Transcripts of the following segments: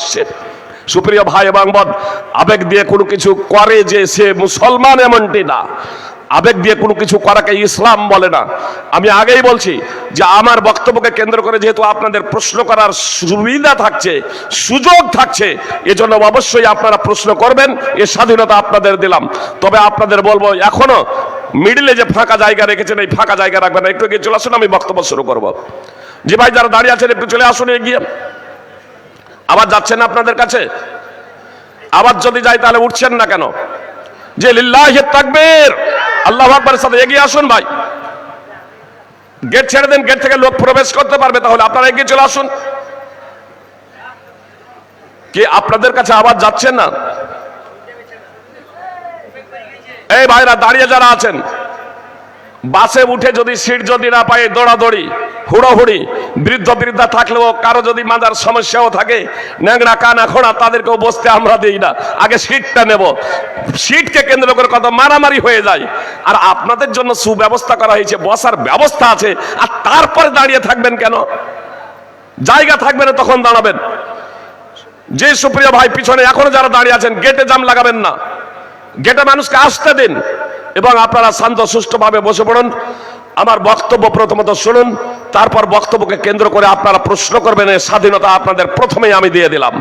আসছে। সুপ্রিয় ভাই এবং বোন, আবেগ দিয়ে কোনো কিছু করে যে সে মুসলমান এমনটি না। আবেগ দিয়ে কোনো কিছু করাকে ইসলাম বলে না। আমি আগেই বলছি যে আমার বক্তব্যকে কেন্দ্র করে যেহেতু আপনাদের প্রশ্ন করার সুবিধা থাকছে, সুযোগ থাকছে, এজন্য অবশ্যই আপনারা প্রশ্ন করবেন, এর স্বাধীনতা আপনাদের দিলাম। তবে আপনাদের বলবো, এখনো মিডিলে যে ফাঁকা জায়গা রেখেছেন এই ফাঁকা জায়গা রাখবেন না, একটু এগিয়ে চলে আসুন, আমি বক্তব্য শুরু করব। জি ভাই, যারা দাঁড়িয়ে আছেন একটু চলে আসুন এগিয়ে। আবার যাচ্ছেন না আপনাদের কাছে? আবার যদি যাই তাহলে উঠছেন না কেন? যে লিল্লাহি তাকবীর, আল্লাহু আকবারের সাথে এগিয়ে আসুন ভাই। গেট ছেড়ে দেন, গেট থেকে লোক প্রবেশ করতে পারবে, তাহলে আপনারা এগিয়ে চলে আসুন। কি আপনাদের কাছে আবার যাচ্ছেন না? এই ভাইরা দাঁড়িয়ে যারা আছেন, বাসে উঠে যদি সিট যদি না পায় দৌড়াদৌড়ি হুড়োহুড়ি, বৃদ্ধ বৃদ্ধা থাকলেও কারো যদি মাথার সমস্যাও থাকে, ন্যাংরা কানা খোড়া, তাদেরকেও বসতে আমরা দিই না, আগে সিটটা নেব। সিটকে কেন্দ্র করে কত মারামারি হয়ে যায়। আর আপনাদের জন্য সুব্যবস্থা করা হয়েছে, বসার ব্যবস্থা আছে, আর তারপরে দাঁড়িয়ে থাকবেন কেন? জায়গা থাকবে না তখন দাঁড়াবেন। যে সুপ্রিয় ভাই পিছনে এখনো যারা দাঁড়িয়ে আছেন, গেটে জাম লাগাবেন না, গেটে মানুষকে আসতে দিন এবং আপনারা শান্ত সুষ্ঠুভাবে বসে পড়ুন। আমার বক্তব্য প্রথমত শুনুন, তারপর বক্তব্যকে কেন্দ্র করে আপনারা প্রশ্ন করবেন, এই স্বাধীনতা আপনাদের প্রথমেই আমি দিয়ে দিলাম।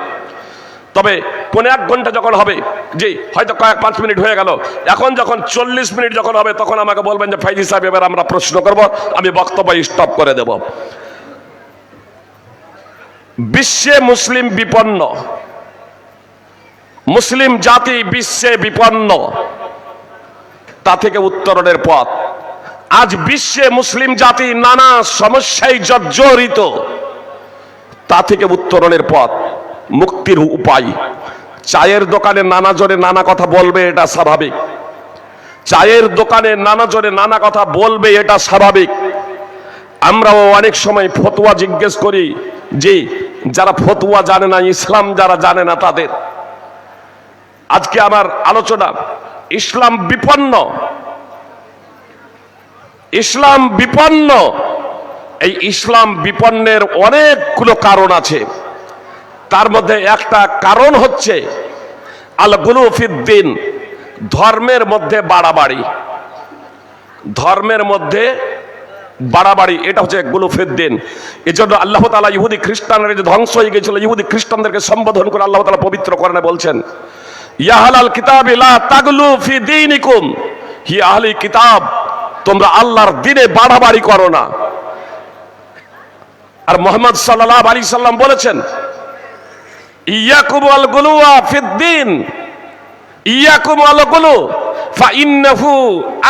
তবে 1.5 ঘন্টা যখন হবে, জি হয়তো কয়েক 5 মিনিট হয়ে গেল, এখন যখন 40 মিনিট যখন হবে তখন আমাকে বলবেন যে ফাইজি সাহেব এবার আমরা প্রশ্ন করব, আমি বক্তব্য স্টপ করে দেব। বিশ্বে মুসলিম বিপন্ন, মুসলিম জাতি বিশ্বে বিপন্ন, তা থেকে উত্তরণের পথ। আজ বিশ্বে মুসলিম জাতি নানা সমস্যায় জর্জরিত, তা থেকে উত্তরণের পথ, মুক্তির উপায়। চায়ের দোকানে নানা জনে নানা কথা বলবে, এটা স্বাভাবিক। চায়ের দোকানে নানা জনে নানা কথা বলবে, এটা স্বাভাবিক। আমরাও অনেক সময় ফতোয়া জিজ্ঞেস করি, যে যারা ফতোয়া জানে না, ইসলাম যারা জানে না তাদের। আজকে আমার আলোচনা ইসলাম বিপন্ন, ইসলাম বিপন্ন। এই ইসলাম বিপন্নের অনেকগুলো কারণ আছে। তার মধ্যে একটা কারণ হচ্ছে আল গুলু ফিদ্দিন, ধর্মের মধ্যে বাড়াবাড়ি। ধর্মের মধ্যে বাড়াবাড়ি, এটা হচ্ছে গুলু ফিদ্দিন। এজন্য আল্লাহ তাআলা ইহুদি খ্রিস্টানরা যে ধ্বংস হয়ে গিয়েছিল, ইহুদি খ্রিস্টানদেরকে সম্বোধন করে আল্লাহ তাআলা পবিত্র কোরআনে বলছেন, ইয়া আহলাল কিতাবি লা তাগলু ফি দীনিকুম, হি আহলি কিতাব, তোমরা আল্লাহর দ্বীনে বাড়াবাড়ি করো না। আর মুহাম্মদ সাল্লাল্লাহু আলাইহি সাল্লাম বলেছেন, ইয়াকুম আল গুলুয়া ফিদ্দিন, ইয়াকুম আল গুলু ফাইন্নাহু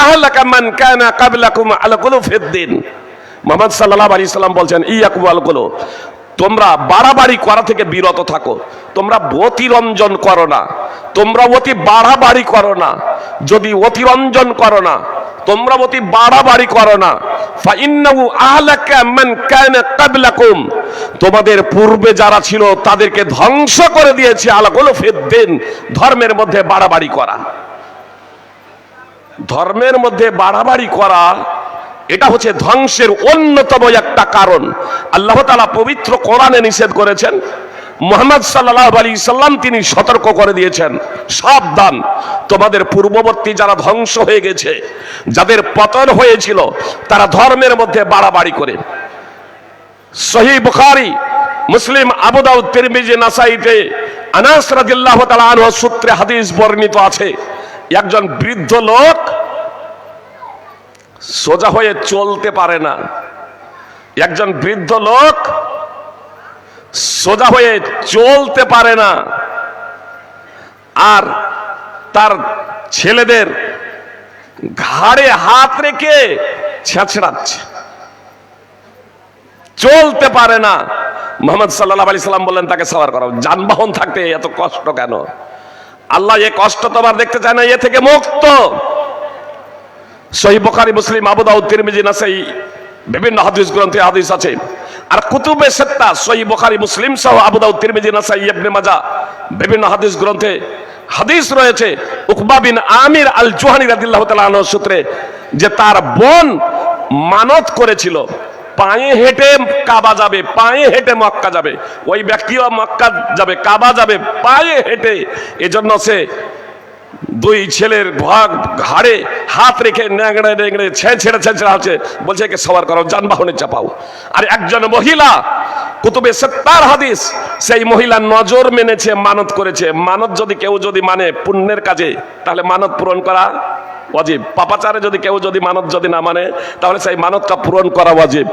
আহলাকা মান কানা ক্বাবলাকুম আল গুলু ফিদ্দিন। মুহাম্মদ সাল্লাল্লাহু আলাইহি সাল্লাম বলছেন, ইয়াকুম আল গুলু, তোমরা বাড়াবাড়ি করা থেকে বিরত থাকো, তোমরা অতিরঞ্জন করো না, তোমরা অতি বাড়াবাড়ি করো না। যদি অতিরঞ্জন করো না, তোমরা অতি বাড়াবাড়ি করো না, ফাইন্নাহু আহলাকা মান কানা ক্বাবলাকুম, তোমাদের পূর্বে যারা ছিল তাদেরকে ধ্বংস করে দিয়েছে আলা গুলু ফিদ্দিন, ধর্মের মধ্যে বাড়াবাড়ি করা। ধর্মের মধ্যে বাড়াবাড়ি করা, এটা হচ্ছে ধ্বংসের অন্যতম একটা কারণ। আল্লাহ তাআলা পবিত্র কোরআনে নিষেধ করেছেন, মুহাম্মদ সাল্লাল্লাহু আলাইহি সাল্লাম তিনি সতর্ক করে দিয়েছেন, সাবধান, তোমাদের পূর্ববর্তী যারা ধ্বংস হয়ে গেছে, যাদের পতন হয়েছিল, তারা ধর্মের মধ্যে বাড়াবাড়ি করে। সহিহ বুখারী, মুসলিম, আবু দাউদ, তিরমিজি, নাসাইতে আনাস রাদিয়াল্লাহু তাআলা আনহু সূত্রে হাদিস বর্ণিত আছে, একজন বৃদ্ধ লোক সোজা হয়ে চলতে পারে না। একজন বৃদ্ধ লোক সোজা হয়ে চলতে পারে না, আর তার ছেলেদের ঘাড়ে হাত রেখে ছেঁচড়াচ্ছে, চলতে পারে না। মুহাম্মদ সাল্লাল্লাহু আলাইহি সাল্লাম বললেন, তাকে সাওয়ার করাও। যানবাহন থাকতে এত কষ্ট কেন? আল্লাহ এ কষ্ট তোমার দেখতে চায় না, এ থেকে মুক্ত। সহিহ বুখারী, মুসলিম, আবু দাউদ, তিরমিজি, নাসাই বিভিন্ন হাদিস গ্রন্থে হাদিস আছে। আর কুতুবে সিত্তা, সহিহ বুখারী, মুসলিম সহ আবু দাউদ, তিরমিজি, নাসাই, ইবনে মাজাহ বিভিন্ন হাদিস গ্রন্থে হাদিস রয়েছে উকবা বিন আমির আল জুহানি রাদিয়াল্লাহু তাআলা আনহু সূত্রে, যে তার বোন মানত করেছিল, পায়ে হেঁটে কাবা যাবে, পায়ে হেঁটে মক্কা যাবে। ওই ব্যক্তিও মক্কা যাবে, কাবা যাবে পায়ে হেঁটে। এজন্য সে দুই ছেলের ঘাড়ে হাত রেখে ন্যাংড়ে ন্যাংড়ে ছেঁচড়ে আছে, বলছে একে সবার করো, যানবাহনে চাপাও। আর একজন মহিলা, কুতুবে সিত্তার হাদিস, সেই মহিলা নজর মেনেছে, মানত করেছে। মানত যদি কেউ যদি মানে পুণ্যের কাজে, তাহলে মানত পূরণ করা ওয়াজিব। পাপাচারে যদি কেউ যদি মানত যদি না মানে, তাহলে সেই মানতটা পূরণ করা ওয়াজিব।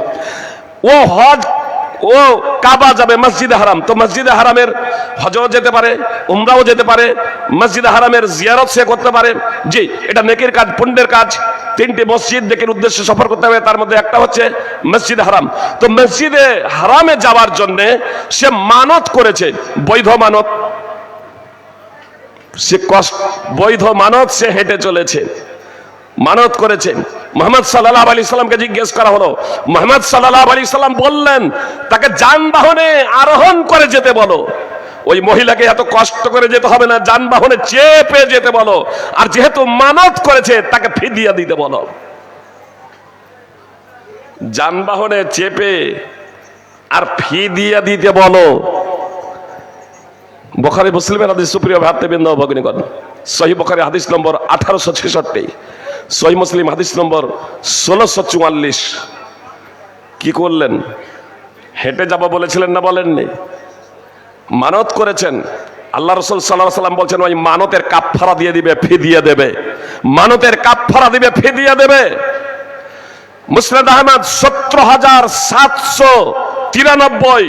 ও হজ, ও কাবা যাবে, মসজিদে হারাম, তো মসজিদে হারামের হজও যেতে পারে, উমরাও যেতে পারে, মসজিদে হারামের জিয়ারত সে করতে পারে। জি, এটা নেকির কাজ, পুণ্যের কাজ। তিনটি মসজিদ নেকির উদ্দেশ্যে সফর করতে হবে, তার মধ্যে একটা হচ্ছে মসজিদে হারাম। তো মসজিদে হারামে যাওয়ার জন্য সে মানত করেছে, বৈধ মানত, সে বৈধ মানত, সে হেঁটে চলেছে, মানত করেছে। মুহাম্মদ সাল্লাল্লাহু আলাইহি সাল্লামকে জিজ্ঞেস করা হলো, মুহাম্মদ সাল্লাল্লাহু আলাইহি সাল্লাম বললেন তাকে যানবাহনে আরোহণ করে যেতে বলো। ওই মহিলাকে এত কষ্ট করে যেতে হবে না, যানবাহনে চেপে যেতে বলো। আর যেহেতু মানত করেছে, তাকে ফিদিয়া দিতে বলো। যানবাহনে চেপে আর ফিদিয়া দিতে বলো। বুখারী মুসলিমের হাদিস, সুপ্রিয় ভাতৃবৃন্দ ভগ্নীগণ, সহিহ বুখারী হাদিস নম্বর 1866, সহিহ মুসলিম হাদিস নম্বর 1644। কি করলেন? হেঁটে যাব বলেছিলেন না বলেননি? মানত করেছেন। আল্লাহ রাসূল সাল্লাল্লাহু আলাইহি ওয়াসাল্লাম বলছেন ওই মানতের কাফফারা দিয়ে দিবে, ফিদিয়া দেবে। মানতের কাফফারা দিবে, ফিদিয়া দেবে। মুসনাদ আহমদ 17793,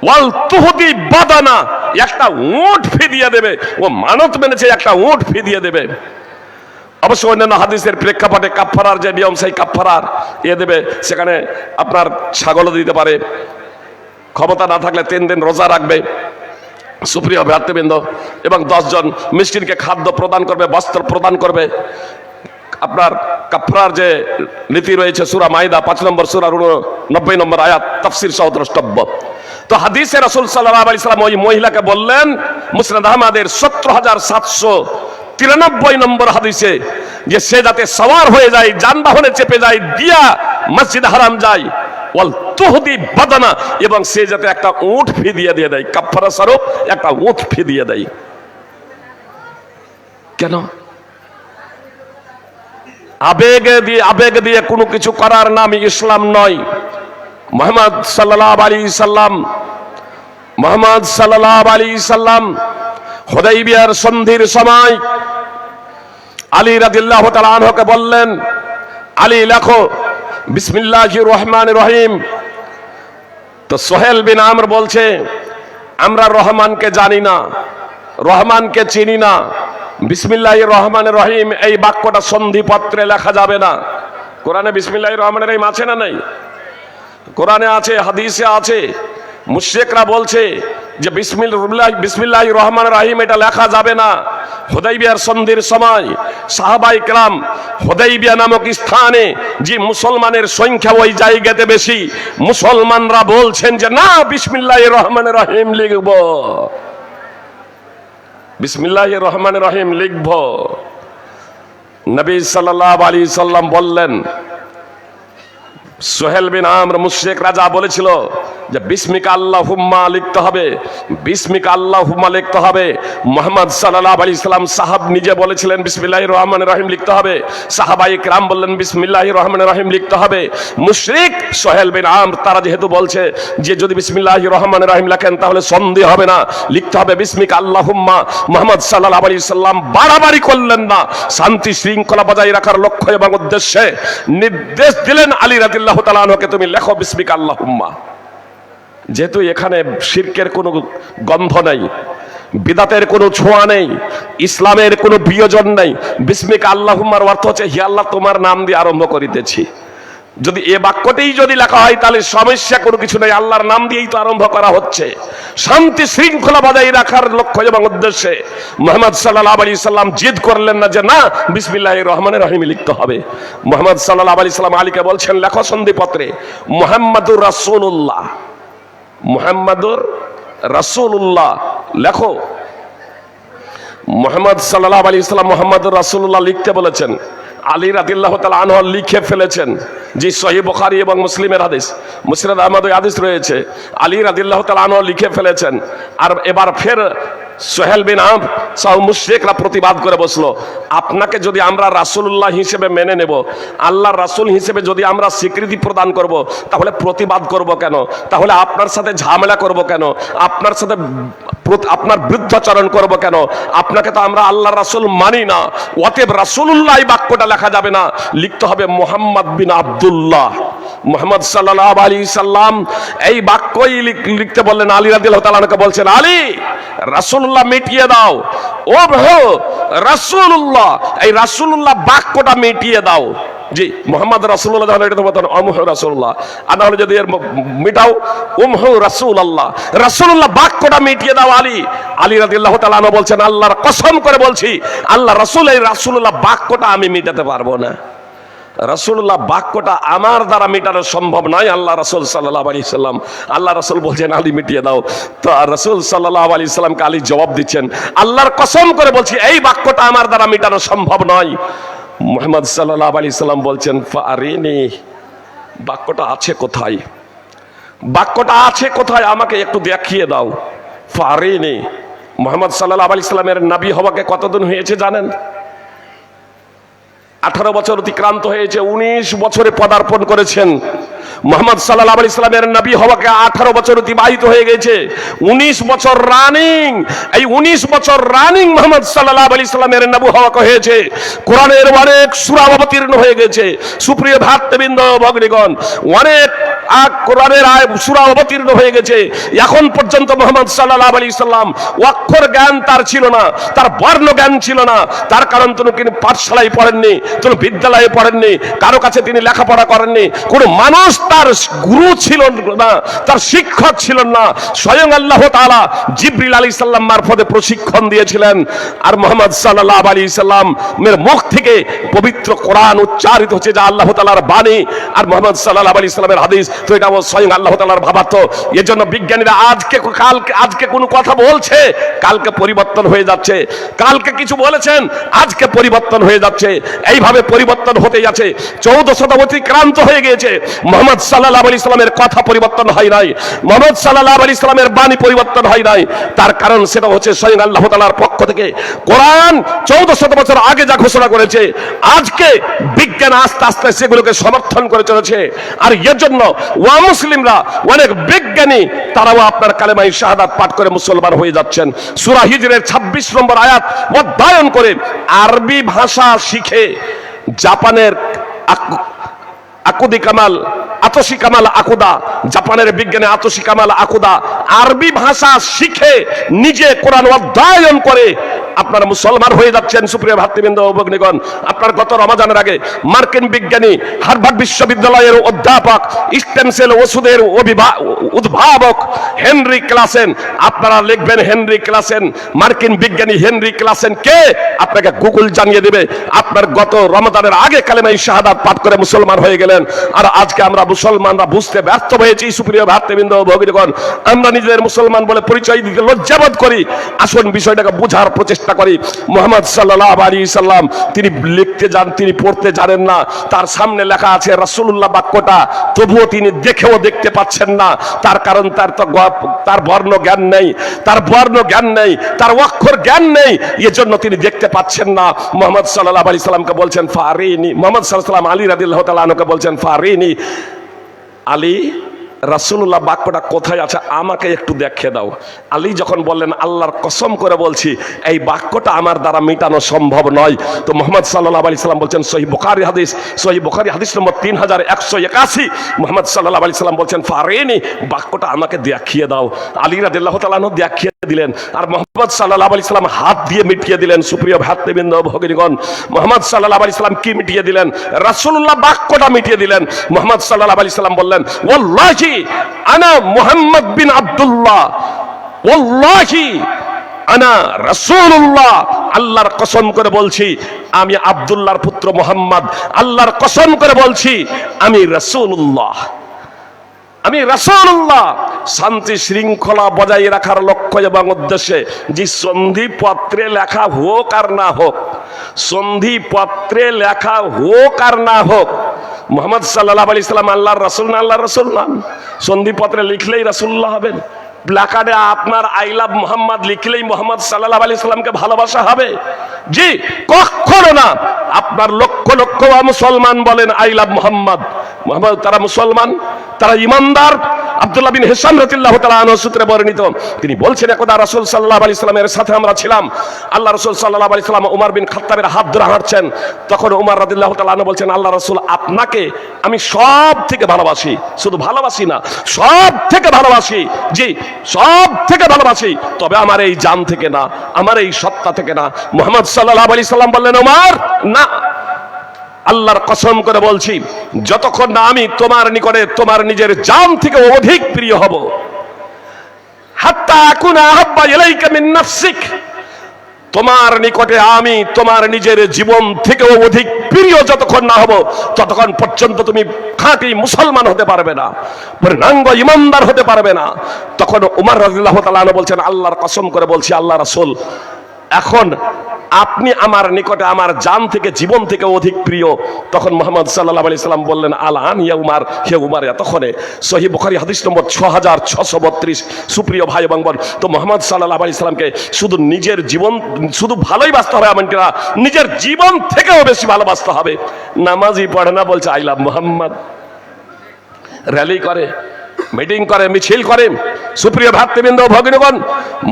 ওয়াল তুহদি বাদানা, একটা উট ফিদিয়া দেবে। ও মানত মেনেছে, একটা উট ফিদিয়া দেবে। অবশ্য অন্যান্য হাদিসের প্রেক্ষাপটে কাফফারার যে নিয়ম, সেই কাফফারার দেবে। সেখানে আপনার ছাগলও দিতে পারে, ক্ষমতা না থাকলে 3 দিন রোজা রাখবে, সুপ্রিয় ভ্রাতৃবৃন্দ, এবং 10 জন মিসকিনকে খাদ্য প্রদান করবে, বস্ত্র প্রদান করবে। আপনার কাফফারার যে নীতি রয়েছে সূরা মাইদা 5 নম্বর সূরার 90 নম্বর আয়াত তাফসীর সহ দ্রষ্টব্য। তো হাদিসে রাসূল সাল্লাল্লাহু আলাইহি সাল্লাম ওই মহিলাকে বললেন, মুসনাদ আহমদের 17793 নম্বর হাদিসে, যে সে যাতে সওয়ার হয়ে যায়, যানবাহনে চেপে যায়, দিয়া মসজিদ হারাম যায়, ওয়াল তুহদি বাদানা, এবং সে যাতে একটা উট ফিদিয়া দিয়ে দেয়, কাফফারা স্বরূপ একটা উট ফিদিয়া দেয়। কেন? আবেগ দিয়ে কোনো কিছু করার নাম ইসলাম নয়। মুহাম্মদ সাল্লাল্লাহু আলাইহি সাল্লাম হুদাইবিয়ার সন্ধির সময় আলী রাদিয়াল্লাহু তাআলা আনহুকে বললেন, আলী লেখো বিসমিল্লাহির রহমানির রহিম। তো সোহেল বিন আমর বলছে, আমরা রহমানকে জানি না, রহমানকে চিনি না, বিসমিল্লাহির রহমানির রহিম এই বাক্যটা সন্ধিপত্রে লেখা যাবে না। কোরআনে বিসমিল্লাহির রহমানির রহিম আছে না নাই? কোরআনে আছে, হাদিসে আছে। মুশরিকরা বলছে যে বিসমিল্লাহির রহমানির রহিম এটা লেখা যাবে না। হুদাইবিয়ার সন্ধির সময় সাহাবায়ে কেরাম হুদাইবিয়া নামক স্থানে, যে মুসলমানের সংখ্যা ওই জায়গাতে বেশি, মুসলমানরা বলছেন যে না, বিসমিল্লাহির রহমানির রহিম লিখব, বিসমিল্লাহির রহমানির রহিম লিখব। নবী সাল্লাল্লাহু আলাইহি সাল্লাম বললেন, সোহেল বিন আমর মুশরিক রাজা বলেছিল যে বিসমিকা আল্লাহুম্মা লিখতে হবে, বিসমিকা আল্লাহুম্মা লিখতে হবে। মুহাম্মদ সাল্লাল্লাহু আলাইহি সাল্লাম সাহাব নিজে বলেছিলেন বিসমিল্লাহির রহমানির রহিম লিখতে হবে। সাহাবায়ে কেরাম বললেন বিসমিল্লাহির রহমানির রহিম লিখতে হবে। মুশরিক সোহেল বিন আমর তারা যেহেতু বলছে যে যদি বিসমিল্লাহির রহমানির রহিম লেখেন তাহলে সন্দেহ হবে না, লিখতে হবে বিসমিকা আল্লাহুম্মা। মুহাম্মদ সাল্লাল্লাহু আলাইহি সাল্লাম বাড়াবাড়ি করলেন না, শান্তি শৃঙ্খলা বজায় রাখার লক্ষ্য এবং উদ্দেশ্যে নির্দেশ দিলেন আলী রাদিয়াল্লাহু তাআলা আনহুকে, তুমি লেখো বিসমিকা আল্লাহুম্মা। যেহেতু এখানে শিরকের কোনো গন্ধ নেই, বিদাতের কোনো ছোঁয়া নেই, ইসলামের কোনো বিয়োজন নেই, বিসমিকা আল্লাহুম্মার অর্থ হচ্ছে হে আল্লাহ তোমার নাম দিয়ে আরম্ভ করিতেছি। যদি এ বাক্যতেই যদি লেখা হয় তাহলে সমস্যা কোনো কিছু নেই, আল্লাহর নাম দিয়েই তো আরম্ভ করা হচ্ছে। শান্তি শৃঙ্খলা বজায় রাখার লক্ষ্য এবং উদ্দেশ্যে মুহাম্মদ সাল্লাল্লাহু আলাইহি সাল্লাম জিদ করলেন না যে না, বিসমিল্লাহির রহমানির রহিম লিখতে হবে। মুহাম্মদ সাল্লাল্লাহু আলাইহি সাল্লাম আলীকে বলছেন লেখো সন্ধিপত্রে মুহাম্মাদুর রাসূলুল্লাহ, মুহাম্মাদুর রাসূলুল্লাহ লেখো। মুহাম্মদ সাল্লাল্লাহু আলাইহি সাল্লাম মুহাম্মাদুর রাসূলুল্লাহ লিখতে বলেছেন। আলী রাদিয়াল্লাহু তাআলা আনহু লিখে ফেলেছেন, যে সহিহ বুখারী এবং মুসলিমের হাদিস, মুসনাদ আহমদের হাদিস রয়েছে, আলী রাদিয়াল্লাহু তাআলা আনহু লিখে ফেলেছেন। আর এবার ফের সোহেল বিন আমর সহ মুশরিকরা প্রতিবাদ করে বসলো, আপনাকে যদি আমরা রাসূলুল্লাহ হিসেবে মেনে নেব, আল্লাহর রাসূল হিসেবে যদি আমরা স্বীকৃতি প্রদান করব, তাহলে প্রতিবাদ করব কেন? তাহলে আপনার সাথে ঝামেলা করব কেন? আপনার সাথে আপনার বিরুদ্ধাচরণ করব কেন? আপনাকে তো আমরা আল্লাহর রাসূল মানি না। অতএব রাসূলুল্লাহ এই বাক্যটা লেখা যাবে না, লিখতে হবে মুহাম্মদ বিন আব্দুল্লাহ। মুহাম্মদ সাল্লাল্লাহু আলাইহি সাল্লাম এই বাক্যই লিখতে বললেন। আলী রাদিয়াল্লাহু তাআলা আনহু বলছেন, আলী রাসূলুল্লাহ মিটিয়ে দাও। ও ভাই রাসূলুল্লাহ, এই রাসূলুল্লাহ বাক্যটা মিটিয়ে দাও। জি মুহাম্মদ রাসূলুল্লাহ, এটা তো বলতেন আমহু রাসূলুল্লাহ, আর না হলে যদি এর মিটাও উমহু রাসূলুল্লাহ, রাসূলুল্লাহ বাক্যটা মিটিয়ে দাও। আলী রাদিয়াল্লাহু তাআলা আনহু বলছেন, আল্লাহর কসম করে বলছি, আল্লাহ রাসূল এই রাসূলুল্লাহ বাক্যটা আমি মিটাতে পারবো না। রাসূলুল্লাহ বাক্যটা আমার দ্বারা মেটানো সম্ভব নয়। আল্লাহ রাসূল সাল্লাল্লাহু আলাইহি সাল্লাম, আল্লাহ রাসূল বলছেন আলী মিটিয়ে দাও। তো রাসূল সাল্লাল্লাহু আলাইহি সাল্লামকে আলী জবাব দিচ্ছেন, আল্লাহর কসম করে বলছি এই বাক্যটা আমার দ্বারা মেটানো সম্ভব নয়। মুহাম্মদ সাল্লাল্লাহু আলাইহি সাল্লাম বলছেন, ফারিনি, বাক্যটা আছে কোথায়? বাক্যটা আছে কোথায় আমাকে একটু দেখিয়ে দাও। ফারিনি। মুহাম্মদ সাল্লাল্লাহু আলাইহি সাল্লামের নবী হওয়াকে কতদিন হয়েছে জানেন? 18 বছর অতিক্রান্ত হয়েছে। 19 বছরে পদার্পণ করেছেন। মুহাম্মদ সাল্লাল্লাহু আলাইহি সাল্লামের নবী হওয়াকে 18 বছর অতিবাহিত হয়ে গেছে। 19 বছর রানিং, এই 19 বছর রানিং মুহাম্মদ সাল্লাল্লাহু আলাইহি সাল্লামের নবী হওয়াকে হয়েছে। কোরআনের অনেক সূরা অবতীর্ণ হয়ে গেছে। সুপ্রিয় ভ্রাতৃবৃন্দ ভগ্নীগণ, অনেক কোরআনের সূরা অবতীর্ণ হয়ে গেছে। এখন পর্যন্ত মুহাম্মদ সাল্লাল্লাহু আলাইহি সাল্লাম অক্ষর জ্ঞান তার ছিল না, তার বর্ণ জ্ঞান ছিল না। তার কারণ তিনি পাঠশালায় পড়েননি, তিনি বিদ্যালয়ে পড়েননি, কারো কাছে তিনি লেখাপড়া করেননি, কোনো মানুষ তার গুরু ছিল না, তার শিক্ষক ছিলেন না। স্বয়ং আল্লাহ তাআলা জিবরিল আলাইহিস সালাম মারফতে প্রশিক্ষণ দিয়েছিলেন। আর মুহাম্মদ সাল্লাল্লাহু আলাইহি সাল্লামের মুখ থেকে পবিত্র কোরআন উচ্চারিত হচ্ছে, যা আল্লাহ তাআলার বাণী। আর মুহাম্মদ সাল্লাল্লাহু আলাইহি সাল্লামের হাদিস, তো এটা স্বয়ং আল্লাহ তাআলার ভাবার্থ। এজন্য বিজ্ঞানীরা আজকে কোনো কথা বলছে, কালকে পরিবর্তন হয়ে যাচ্ছে। কালকে কিছু বলেছেন, আজকে পরিবর্তন হয়ে যাচ্ছে। এইভাবে পরিবর্তন হতে যাচ্ছে। 14 শতাব্দী অতিক্রান্ত হয়ে গিয়েছে, মুহাম্মদ সাল্লাল্লাহু আলাইহি সাল্লামের কথা পরিবর্তন হয় নাই, মুহাম্মদ সাল্লাল্লাহু আলাইহি সাল্লামের বাণী পরিবর্তন হয় নাই। তার কারণ সেটা হচ্ছে স্বয়ং আল্লাহ তাআলার পক্ষ থেকে কোরআন 1400 বছর আগে যা ঘোষণা করেছে, আজকে বিজ্ঞান আস্তে আস্তে সেগুলোকে সমর্থন করে চলেছে। আর এর জন্য ওয়া মুসলিমরা, অনেক বিজ্ঞানী, তারাও আপনার কালেমায়ে শাহাদাত পাঠ করে মুসলমান হয়ে যাচ্ছেন। সূরা হিজরের 26 নম্বর আয়াত অধ্যয়ন করে আরবি ভাষা শিখে জাপানের আকুদি কামাল, আতসি কামাল আকুদা, জাপানের বিজ্ঞানী আতসি কামাল আকুদা আরবি ভাষা শিখে নিজে কোরআন অধ্যয়ন করে আপনারা মুসলমান হয়ে যাচ্ছেন। সুপ্রিয় ভাতৃবৃন্দ ও ভগ্নীগণ, আপনার গত রমজানের আগে মার্কিন বিজ্ঞানী, হার্ভার্ড বিশ্ববিদ্যালয়ের অধ্যাপক, স্টেম সেল ওষুধের উদ্ভাবক হেনরি ক্লাসেন, আপনারা লিখবেন হেনরি ক্লাসেন, মার্কিন বিজ্ঞানী হেনরি ক্লাসেন কে, আপনাকে গুগল জানিয়ে দেবে। আপনার গত রমজানের আগে কালেমায়ে শাহাদাত পাঠ করে মুসলমান হয়ে গেলেন। আর আজকে আমরা মুসলমানরা বুঝতে ব্যর্থ হয়েছি। সুপ্রিয় ভ্রাতৃবৃন্দ ও ভগ্নীগণ, আমরা নিজেদের মুসলমান বলে পরিচয় দিতে লজ্জাবোধ করি। আসুন বিষয়টাকে বোঝার প্রচেষ্টা করি। মুহাম্মদ সাল্লাল্লাহু আলাইহি সাল্লাম তিনি লিখতে তিনি পড়তে জানেন না। তার সামনে লেখা আছে রাসূলুল্লাহ বাক্যটা, তবুও তিনি দেখতে পাচ্ছেন না। তার কারণ তার বর্ণ জ্ঞান নেই, তার বর্ণ জ্ঞান নেই, তার অক্ষর জ্ঞান নেই। এজন্য তিনি দেখতে পাচ্ছেন না। মুহাম্মদ সাল্লাল্লাহু আলাইহি সাল্লামকে বলছেন ফারিনি। মুহাম্মদ সাল্লাল্লাহু আলাইহি সাল্লাম আলী রাদিয়াল্লাহু তাআলা আনহুকে বলছেন ফারিনি, আলী রাসূলুল্লাহ বাক্যটা কোথায় আছে আমাকে একটু দেখিয়ে দাও। আলী যখন বললেন, আল্লাহর কসম করে বলছি এই বাক্যটা আমার দ্বারা মেটানো সম্ভব নয়। তো মুহাম্মদ সাল্লাল্লাহু আলাইহি সাল্লাম বলছেন, সহিহ বুখারী হাদিস, সহিহ বুখারী হাদিস নম্বর 3181, মুহাম্মদ সাল্লাল্লাহু আলাইহি সাল্লাম বলছেন ফারিনি, বাক্যটা আমাকে দেখিয়ে দাও। আলী রাদিয়াল্লাহু তাআলা আনহু দেখিয়ে দিলেন। আর মুহাম্মদ সাল্লাল্লাহু আলাইহি সাল্লাম হাত দিয়ে মিটিয়ে দিলেন। সুপ্রিয় ভ্রাতৃবৃন্দ ভগ্নীগণ, মুহাম্মদ সাল্লাল্লাহু আলাইহি সাল্লাম কি মিটিয়ে দিলেন? রাসূলুল্লাহ বাক্যটা মিটিয়ে দিলেন। মুহাম্মদ সাল্লাল্লাহু আলাইহি সাল্লাম বললেন, ওয়াল্লাহি আনা মুহাম্মদ বিন আব্দুল্লাহ, ওয়াল্লাহি আনা রাসূলুল্লাহ, আল্লাহর কসম করে বলছি আমি আব্দুল্লাহর পুত্র মুহাম্মদ, আল্লাহর কসম করে বলছি আমি রাসূলুল্লাহ। আমি রাসূলুল্লাহ শান্তি শৃঙ্খলা বজায় রাখার লক্ষ্য এবং উদ্দেশ্যে যে সন্ধিপত্রে লেখা হোক আর না হোক, সন্ধিপত্রে লেখা হোক আর না হোক, মুহাম্মদ সাল্লাল্লাহু আলাইহি সাল্লাম আল্লাহর রাসূল না আল্লাহর রাসূল না? সন্ধিপত্রে লিখলেই রাসূলুল্লাহ হবেন? প্ল্যাকার্ডে আপনার আই লাভ মোহাম্মদ লিখলেই মোহাম্মদ সাল্লাল্লাহু আলাইহি সাল্লামকে ভালোবাসা হবে? জি কখনো না। আপনার লক্ষ লক্ষ মুসলমান বলেন আই লাভ মোহাম্মদ, মোহাম্মদ তারা মুসলমান, তারা ইমানদার। আব্দুল্লাহ বিন হিশাম রাদিয়াল্লাহু তাআলা আনহু সূত্রে বর্ণিত, তিনি বলছেন একদা রাসূল সাল্লাল্লাহু আলাইহি সাল্লামের সাথে আমরা ছিলাম, আল্লাহ রাসূল সাল্লাল্লাহু আলাইহি সাল্লাম ওমর বিন খাত্তাবের হাত ধরে হাঁটছেন। তখন ওমর রাদিয়াল্লাহু তাআলা আনহু বলছেন, আল্লাহ রাসূল আপনাকে আমি সব থেকে ভালোবাসি, শুধু ভালোবাসি না সব থেকে ভালোবাসি, জি সব থেকে ভালোবাসি, তবে আমার এই জান থেকে না, আমার এই সত্তা থেকে না। মুহাম্মদ সাল্লাল্লাহু আলাইহি সাল্লাম বললেন, ওমর না, আল্লাহর কসম করে বলছি যতক্ষণ না আমি তোমার নিকটে তোমার নিজের জান থেকে অধিক প্রিয় হব, হাত্তা আকুনা আহাব্বা ইলাইকা মিন নাফসিক, তোমার নিকটে আমি তোমার নিজের জীবন থেকে অধিক প্রিয় যতক্ষণ না হব, ততক্ষণ পর্যন্ত তুমি খাঁটি মুসলমান হতে পারবে না, পূর্ণাঙ্গ ইমানদার হতে পারবে না। তখন ওমর রাদিয়াল্লাহু তাআলা আনহু বলছেন, আল্লাহর কসম করে বলছি আল্লাহ রাসূল, এখন আপনি আমার নিকটে আমার জান থেকে জীবন থেকে অধিক প্রিয়। তখন মুহাম্মদ সাল্লাল্লাহু আলাইহি সাল্লাম বললেন, আলান ইয়া উমর, হে উমর। এতক্ষণে সহিহ বুখারী হাদিস নম্বর 6632। সুপ্রিয় ভাই এবং বোন, তো মুহাম্মদ সাল্লাল্লাহু আলাইহি সাল্লামকে শুধু নিজের জীবন শুধু ভালোই বাঁচতে হবে এমনটি না, নিজের জীবন থেকেও বেশি ভালোবাসতে হবে। নামাজই পড়ে না, বলছে আই লাভ মুহাম্মদ, র্যালি করে, মিটিং করে, মিছিল করে। সুপ্রিয় ভ্রাতৃবৃন্দ ভগিনীগণ,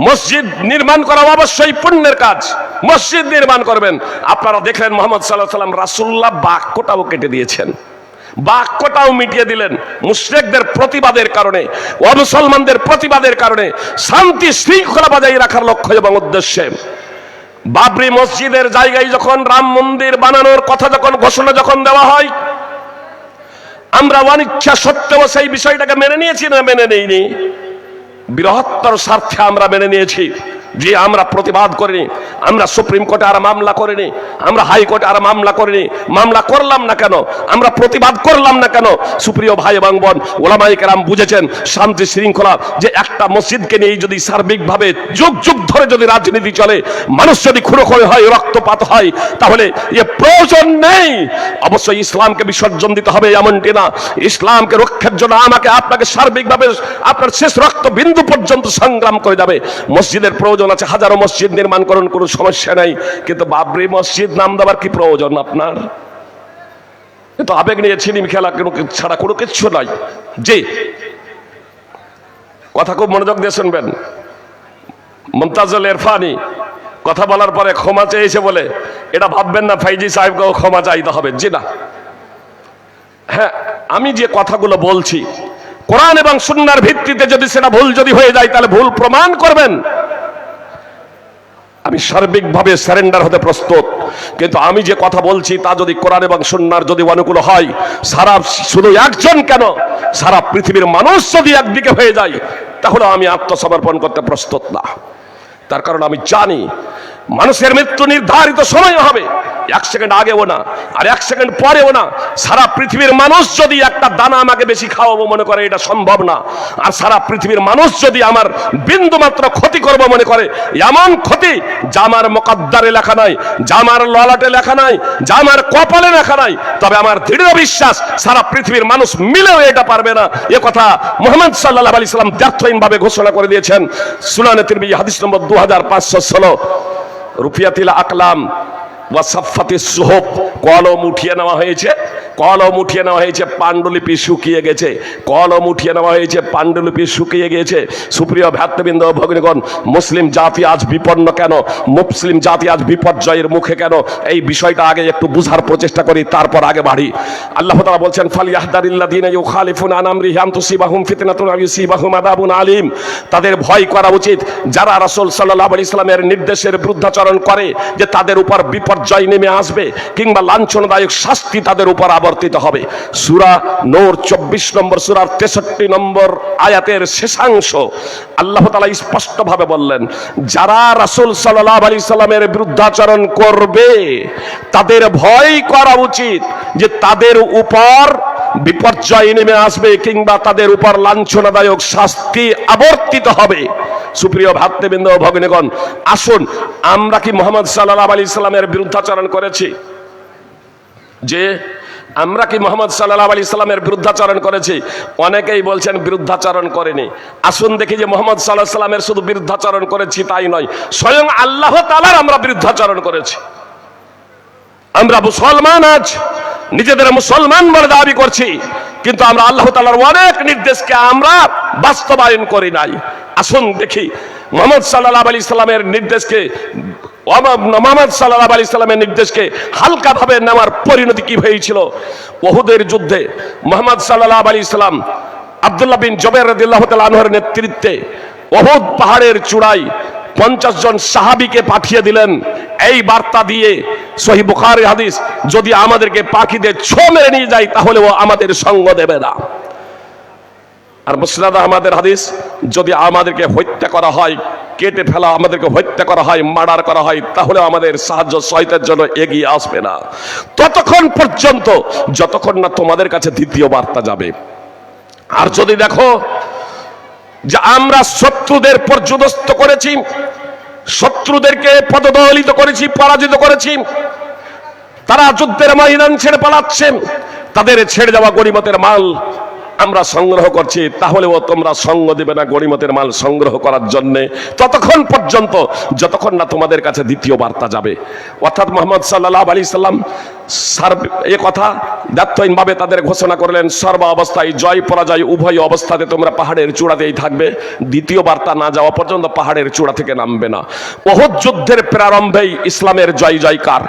মসজিদ নির্মাণ করা অবশ্যই পুণ্যের কাজ, মসজিদ নির্মাণ করবেন। আপনারা দেখলেন মুহাম্মদ সাল্লাল্লাহু আলাইহি সাল্লাম রাসূলুল্লাহ বাক্যটাও কেটে দিয়েছেন, বাক্যটাও মিটিয়ে দিলেন মুশরিকদের প্রতিবাদের কারণে, অমুসলমানদের প্রতিবাদের কারণে, শান্তি শৃঙ্খলা বজায় রাখার লক্ষ্য এবং উদ্দেশ্যে। বাবরি মসজিদের জায়গায় যখন রাম মন্দির বানানোর কথা যখন ঘোষণা যখন দেওয়া হয়, আমরা অনিচ্ছা সত্ত্বেও সেই বিষয়টাকে মেনে নিয়েছি না মেনে নেইনি? বৃহত্তর স্বার্থে আমরা মেনে নিয়েছি, যে আমরা প্রতিবাদ করিনি, আমরা সুপ্রিম কোর্টে আর মামলা করিনি, আমরা হাইকোর্টে আর মামলা করিনি। মামলা করলাম না কেন? আমরা প্রতিবাদ করলাম না কেন? সুপ্রিয় ভাই এবং বোন, ওলামায়ে কেরাম বুঝেছেন শান্তি শৃঙ্খলা, যে একটা মসজিদকে নিয়ে যদি সার্বিকভাবে যুগ যুগ ধরে যদি রাজনীতি চলে, মানুষ যদি খুনোখুনি হয়, রক্তপাত হয়, তাহলে এ প্রয়োজন নেই। অবশ্যই ইসলামকে বিসর্জন দিতে হবে এমনটি না, ইসলামকে রক্ষার জন্য আমাকে আপনাকে সার্বিকভাবে আপনার শেষ রক্ত বিন্দু পর্যন্ত সংগ্রাম করে যাবে। মসজিদের প্রয়োজন আছে, হাজারো মসজিদ নির্মাণ করুন, কোনো সমস্যা নাই, কিন্তু বাবরি মসজিদ নাম দেওয়ার কি প্রয়োজন আপনার? তো আবেগ নিয়ে ছিনিম খেলা ছাড়া কোনো কিছু নয়। জি, কথা খুব মনোযোগ দিয়ে শুনবেন। মুমতাজুল ইরফানি কথা বলার পরে ক্ষমা চেয়েছে বলে এটা ভাববেন না ফাইজি সাহেবকেও ক্ষমা চাইতে হবে, জি না। হ্যাঁ, আমি যে কথাগুলো বলছি কোরআন এবং সুন্নাহর ভিত্তিতে যদি সেটা ভুল যদি হয়ে যায়, তাহলে ভুল প্রমাণ করবেন। আমি সার্বিকভাবে সারেন্ডার হতে প্রস্তুত, কিন্তু আমি যে কথা বলছি তা যদি কোরআন এবং সুন্নাহর যদি অনুকূল হয়, সারা শুধু একজন কেন, সারা পৃথিবীর মানুষ যদি একদিকে হয়ে যায়, তাহলে আমি আত্মসমর্পণ করতে প্রস্তুত না। তার কারণ আমি জানি মানুষের মৃত্যু নির্ধারিত সময় হবে, 1 সেকেন্ড আগেও না আর 1 সেকেন্ড পরেও না। সারা পৃথিবীর মানুষ যদি একটা দানা আমাকে বেশি খাওয়াবো মনে করে, এটা সম্ভব না। আর সারা পৃথিবীর মানুষ যদি আমার বিন্দু মাত্র ক্ষতি করবো মনে করে, এমন ক্ষতি যা আমার মুকদ্দারে লেখা নাই, যা আমার ললাটে লেখা নাই, যা আমার কপালে লেখা নাই, তবে আমার দৃঢ় বিশ্বাস সারা পৃথিবীর মানুষ মিলেও এটা পারবে না। এ কথা মুহাম্মদ সাল্লাল্লাহু আলাইহি সাল্লাম দ্ব্যর্থহীনভাবে ঘোষণা করে দিয়েছেন। সুনানে তিরমিজি হাদিস নম্বর 2516। রুফিয়াতিল আকলাম ওয়া সাফফাতিস সুহুফ, কলম উঠিয়ে নেওয়া হয়েছে, কলম উঠিয়ে নেওয়া হয়েছে, পাণ্ডুলিপি শুকিয়ে গেছে, কলম উঠিয়ে নেওয়া হয়েছে, পাণ্ডুলিপি শুকিয়ে গিয়েছে। সুপ্রিয় ভ্রাতৃবৃন্দ ভগ্নীগণ, মুসলিম জাতি আজ বিপন্ন কেন, মুসলিম জাতি আজ বিপর্যয়ের মুখে কেন, এই বিষয়টা আগে একটু বুঝার প্রচেষ্টা করি, তারপর আগে বাড়ি। আল্লাহ তাআলা বলছেন, ফালইয়াহদারিল্লাযীনা ইউখালিফুনা আন আমরিহি আন তুসিবাহুম ফিতনাতুন আও ইউসিবাহুম আযাবুন আলীম। তাদের ভয় করা উচিত যারা রাসূল সাল্লাল্লাহু আলাইহি সাল্লামের নির্দেশের বিরুদ্ধাচরণ করে, যে তাদের উপর বিপর্যয় নেমে আসবে কিংবা লাঞ্ছনদায়ক শাস্তি তাদের উপর আবর্তিত হবে। সূরা নূর 24 নম্বর সূরার 63 নম্বর আয়াতের শেষাংশ আল্লাহ তাআলা স্পষ্টভাবে বললেন, যারা রাসূল সাল্লাল্লাহু আলাইহি সাল্লামের বিরুদ্ধাচরণ করবে তাদের ভয় করা উচিত যে তাদের উপর বিপর্যয় নেমে আসবে কিংবা তাদের উপর লাঞ্ছনাদায়ক শাস্তি আবর্তিত হবে। সুপ্রিয় ভ্রাতৃবৃন্দ ও ভগ্নীগণ, আসুন, আমরা কি মুহাম্মদ সাল্লাল্লাহু আলাইহি সাল্লামের বিরুদ্ধাচরণ করেছি? যে আমরা কি মুহাম্মদ সাল্লাল্লাহু আলাইহি সাল্লামের বিরুদ্ধাচরণ করেছি? অনেকেই বলছেন বিরুদ্ধাচরণ করেনি। আসুন দেখি যে মুহাম্মদ সাল্লাল্লাহু আলাইহি সাল্লামের শুধু বিরুদ্ধাচরণ করেছি তাই নয়, স্বয়ং আল্লাহ তাআলার আমরা বিরুদ্ধাচরণ করেছি। আমরা মুসলমান, আজ নিজেদের মুসলমান বলে দাবি করছি, কিন্তু আমরা আল্লাহ তাআলার অনেক নির্দেশকে আমরা বাস্তবায়ন করি নাই। আসুন দেখি মুহাম্মদ সাল্লাল্লাহু আলাইহি সাল্লামের নির্দেশকে, মুহাম্মদ সাল্লাল্লাহু আলাইহি সাল্লামের নির্দেশকে হালকাভাবে নেওয়ার পরিণতি কি হয়েছিল। উহুদের যুদ্ধে মুহাম্মদ সাল্লাল্লাহু আলাইহি সাল্লাম আব্দুল্লাহ বিন জুবাইর রাদিয়াল্লাহু তাআলা আনহুর নেতৃত্বে উহুদ পাহাড়ের চূড়ায় 50 জন সাহাবীকে পাঠিয়ে দিলেন এই বার্তা দিয়ে, সহিহ বুখারীর হাদিস, যদি আমাদেরকে পাখিদের ছো মেরে নিয়ে যায় তাহলেও আমাদের সঙ্গ দেবে না। আর মুসনাদ আহমদের হাদিস, যদি আমাদেরকে হত্যা করা হয়, কেটে ফেলা, আমাদেরকে হত্যা করা হয়, মার্ডার করা হয়, তাহলে আমাদের সাহায্য সহায়তার জন্য এগিয়ে আসবে না ততক্ষণ পর্যন্ত যতক্ষণ না তোমাদের কাছে দ্বিতীয় বার্তা যাবে। আর যদি দেখো যে আমরা শত্রুদের পর্যদস্ত করেছি, শত্রুদেরকে পদদলিত করেছি, পরাজিত করেছি, তারা যুদ্ধের ময়দান ছেড়ে পালাচ্ছেন, তাদের ছেড়ে যাওয়া গনিমতের মাল আমরা সংগ্রহ করছি, তাহলেও তোমরা সঙ্গ দেবে না গনিমতের মাল সংগ্রহ করার জন্য ততক্ষণ পর্যন্ত যতক্ষণ না তোমাদের কাছে দ্বিতীয় বার্তা যাবে। অর্থাৎ মুহাম্মদ সাল্লাল্লাহু আলাইহি সাল্লাম এই কথা দায়িত্বহীনভাবে তাদের ঘোষণা করলেন, সর্ব অবস্থায় জয় পরাজয় উভয় অবস্থাতে তোমরা পাহাড়ের চূড়াতেই থাকবে, দ্বিতীয় বার্তা না যাওয়া পর্যন্ত পাহাড়ের চূড়া থেকে নামবে না। উহুদ যুদ্ধের প্রারম্ভেই ইসলামের জয় জয়কার,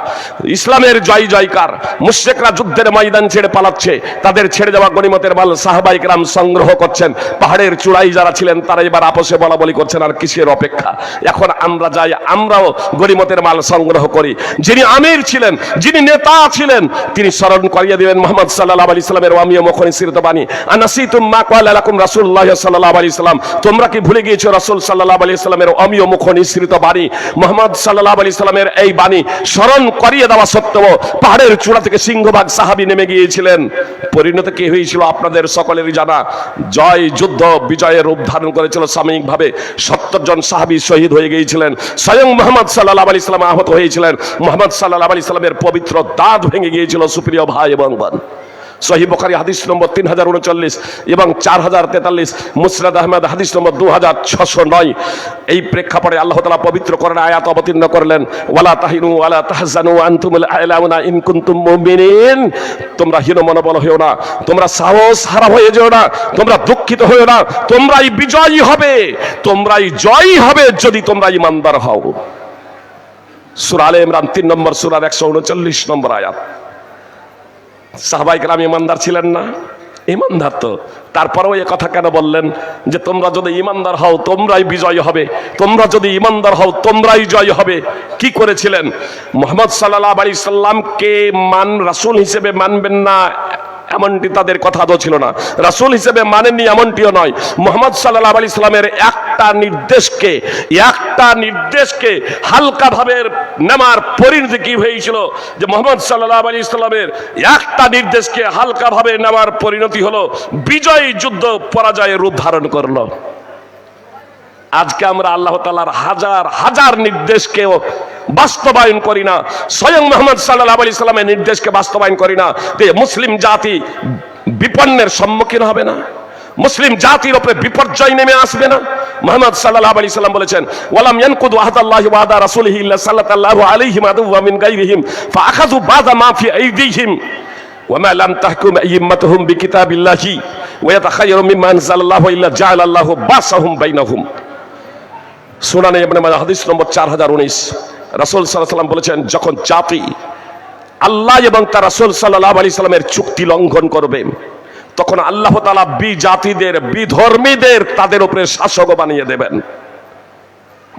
ইসলামের জয় জয়কার। মুশরিকরা যুদ্ধের ময়দান ছেড়ে পালাচ্ছে, তাদের ছেড়ে যাওয়া গনিমতের মাল সাহাবায়ে কেরাম সংগ্রহ করছেন। পাহাড়ের চূড়ায় যারা ছিলেন তারা এবার আপসে বলাবলি করছেন, আর কিসের অপেক্ষা, এখন আমরা যাই, আমরাও গনিমতের মাল সংগ্রহ করি। যিনি আমির ছিলেন, যিনি নেতা ছিলেন, তিনি স্মরণ করিয়ে দিলেন মুহাম্মদ সাল্লাল্লাহু আলাইহি সাল্লামের ওয়ামিয়া মুখনিসৃত বাণী, আনাসিতুম মা ক্বালা লাকুম রাসূলুল্লাহ সাল্লাল্লাহু আলাইহি সাল্লাম, তোমরা কি ভুলে গিয়েছো রাসূল সাল্লাল্লাহু আলাইহি সাল্লামের ওয়ামিয়া মুখনিসৃত বাণী। মুহাম্মদ সাল্লাল্লাহু আলাইহি সাল্লামের এই বাণী স্মরণ করিয়ে দেওয়া সত্ত্বেও পাহাড়ের চূড়া থেকে সিংহভাগ সাহাবী নেমে গিয়েছিলেন। পরিণতি কি হয়েছিল আপনাদের সকলেরই জানা। জয় যুদ্ধ বিজয়ের রূপ ধারণ করেছিল সাময়িকভাবে, 70 জন সাহাবী শহীদ হয়ে গিয়েছিলেন, স্বয়ং মুহাম্মদ সাল্লাল্লাহু আলাইহি সাল্লাম আহত হয়েছিলেন, মুহাম্মদ সাল্লাল্লাহু আলাইহি সাল্লামের পবিত্র দাঁত ভেঙে গিয়েছিল। সুপ্রিয় ভাই এবং বোন, সহিহ বুখারী হাদিস নম্বর 3039 এবং 4043, মুসনাদ আহমদ হাদিস নম্বর 2609। এই প্রেক্ষাপটে আল্লাহ তাআলা পবিত্র কোরআন আয়াত অবতীর্ণ করলেন, ওয়ালা তাহিনু ওয়ালা তাহজানু আনতুমুল আ'লাউনা ইন কুনতুম মুমিনিন, তোমরা হীন মনোবল হয়েও না, তোমরা সাহস হারা হয়ে যেও না, তোমরা দুঃখিত হয়েও না, তোমরাই বিজয়ী হবে, তোমরাই জয়ী হবে যদি তোমরা ঈমানদার হও। সূরা আলে ইমরান 3 নম্বর সূরার 139 নম্বর আয়াত। সাহাবায়ে কেরাম ঈমানদার ছিলেন না? ঈমানদার তো, তারপরেও এই কথা কেন বললেন যে তোমরা যদি ঈমানদার হও তোমরাই বিজয় হবে, তোমরা যদি ঈমানদার হও তোমরাই জয় হবে? কি করেছিলেন? মুহাম্মদ সাল্লাল্লাহু আলাইহি সাল্লামকে রাসূল হিসেবে মানবেন না এমনটি তাদের কথা তো ছিল না, রাসূল হিসেবে মানেননি এমনটিও নয়। মুহাম্মদ সাল্লাল্লাহু আলাইহি সাল্লামের একটা নির্দেশকে হালকাভাবে নেওয়ার পরিণতি কি হয়েছিল যে মুহাম্মদ সাল্লাল্লাহু আলাইহি সাল্লামের একটা নির্দেশকে হালকাভাবে নেওয়ার পরিণতি হলো বিজয়ী যুদ্ধ পরাজয়ের রূপ ধারণ করলো। আজকে আমরা আল্লাহ তাআলার হাজার হাজার নির্দেশকেও বাস্তবায়ন করি না, স্বয়ং মুহাম্মদ সাল্লাল্লাহু আলাইহি সাল্লামের নির্দেশকে বাস্তবায়ন করি না, মুসলিম জাতি বিপন্নের সম্মুখীন হবে না, মুসলিম জাতির উপরে বিপর্যয় নেমে আসবে না। মুহাম্মদ সাল্লাল্লাহু আলাইহি সাল্লাম বলেছেন, ওয়ালাম ইয়ানকুদু আহদাল্লাহি ওয়া আহদা রাসূলিহি ইল্লা সাল্লাল্লাহু আলাইহি ওয়া মিন গায়রিহিম ফাআখাযু বাযা মা ফি আইদিহিম ওয়া মা লাম তাহকুম আইম্মাতুহুম বিকিতাবিল্লাহি ওয়া ইয়াতাখায়্যারু মিম্মা আনজালাল্লাহু ইল্লা জাআলাল্লাহু বাসাহুম বাইনাহুম। সুনানে ইবনে মাজাহ হাদিস নম্বর 4019। রাসূল সাল্লাল্লাহু আলাইহি সাল্লাম বলেছেন, যখন জাতি আল্লাহ এবং তার রাসূল সাল্লাল্লাহু আলাইহি সাল্লামের চুক্তি লঙ্ঘন করবে তখন আল্লাহ তাআলা বিজাতিদের, বিধর্মীদের তাদের উপরে শাসক বানিয়ে দেবেন।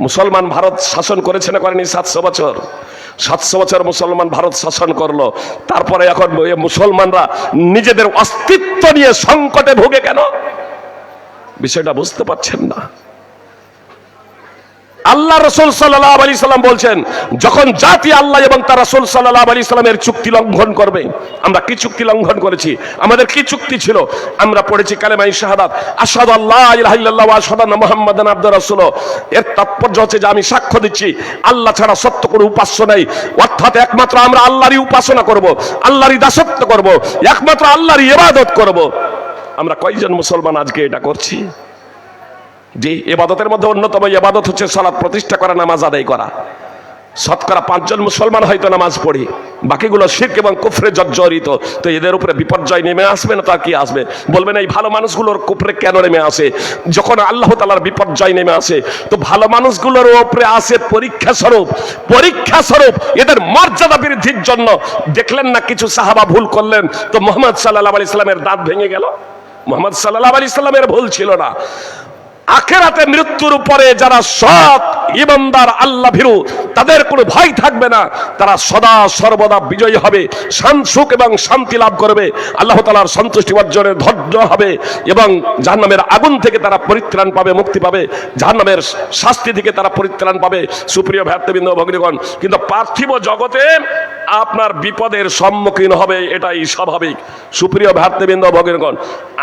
মুসলমান ভারত শাসন করেছে না করেনি? 700 বছর, 700 বছর মুসলমান ভারত শাসন করলো। তারপরে এখন মুসলমানরা নিজেদের অস্তিত্ব নিয়ে সংকটে ভোগে কেন? বিষয়টা বুঝতে পারছেন না। আল্লাহ রাসূল সাল্লাল্লাহু আলাইহি সাল্লাম বলছেন, যখন জাতি আল্লাহ এবং তার রাসূল সাল্লাল্লাহু আলাইহি সাল্লামের চুক্তি লঙ্ঘন করবে। আমরা কি চুক্তি লঙ্ঘন করেছি? আমাদের কি চুক্তি ছিল? আমরা পড়েছি কালেমায়ে শাহাদাত, আশহাদু আল্লা ইলাহা ইল্লাল্লাহ ওয়া আশহাদু আন্না মুহাম্মাদান আবদুহু ওয়া রাসূলুহু। এর তাৎপর্য হচ্ছে যে আমি সাক্ষ্য দিচ্ছি আল্লাহ ছাড়া সত্য কোনো উপাস্য নেই, অর্থাৎ একমাত্র আমরা আল্লাহরই উপাসনা করব, আল্লাহরই দাসত্ব করব, একমাত্র আল্লাহরই ইবাদত করব। আমরা কয়জন মুসলমান আজকে এটা করছি? যে ইবাদতের মধ্যে অন্যতম ইবাদত হচ্ছে সালাত প্রতিষ্ঠা করা, নামাজ আদায় করা। শতকরা 5 জন মুসলমান হয়তো নামাজ পড়ি, বাকিগুলো শিরক এবং কুফরে জর্জরিত। তো এদের উপরে বিপর্যয় নেমে আসবে না? তার কি আসবে? বলবেন এই ভালো মানুষগুলোর কুফরে কেন নেমে আসে? যখন আল্লাহ তাআলার বিপর্যয় নেমে আসে তো ভালো মানুষগুলোর উপরে আসে পরীক্ষা স্বরূপ। পরীক্ষা স্বরূপ এদের মর্যাদা বৃদ্ধির জন্য। দেখলেন না কিছু সাহাবা ভুল করলেন, তো মুহাম্মদ সাল্লাল্লাহু আলাইহি সাল্লামের দাঁত ভেঙে গেল। মুহাম্মদ সাল্লাল্লাহু আলাইহি সাল্লামের ভুল ছিল না। আখিরাতে মৃত্যুর উপরে যারা সৎ ঈমানদার আল্লাহ ভীরু, তাদের কোনো ভয় থাকবে না, তারা সদা সর্বদা বিজয়ী হবে, সুখ এবং শান্তি লাভ করবে, আল্লাহ তাআলার সন্তুষ্টি অর্জনের ধৈর্য হবে এবং জাহান্নামের আগুন থেকে তারা পরিত্রাণ পাবে, মুক্তি পাবে, জাহান্নামের শাস্তি থেকে তারা পরিত্রাণ পাবে। সুপ্রিয় ভ্রাতৃবৃন্দ ভগ্নীগণ, কিন্তু পার্থিব জগতে আপনার বিপদের সম্মুখীন হবে, এটাই স্বাভাবিক। সুপ্রিয় ভ্রাতৃবৃন্দ ভগ্নীগণ,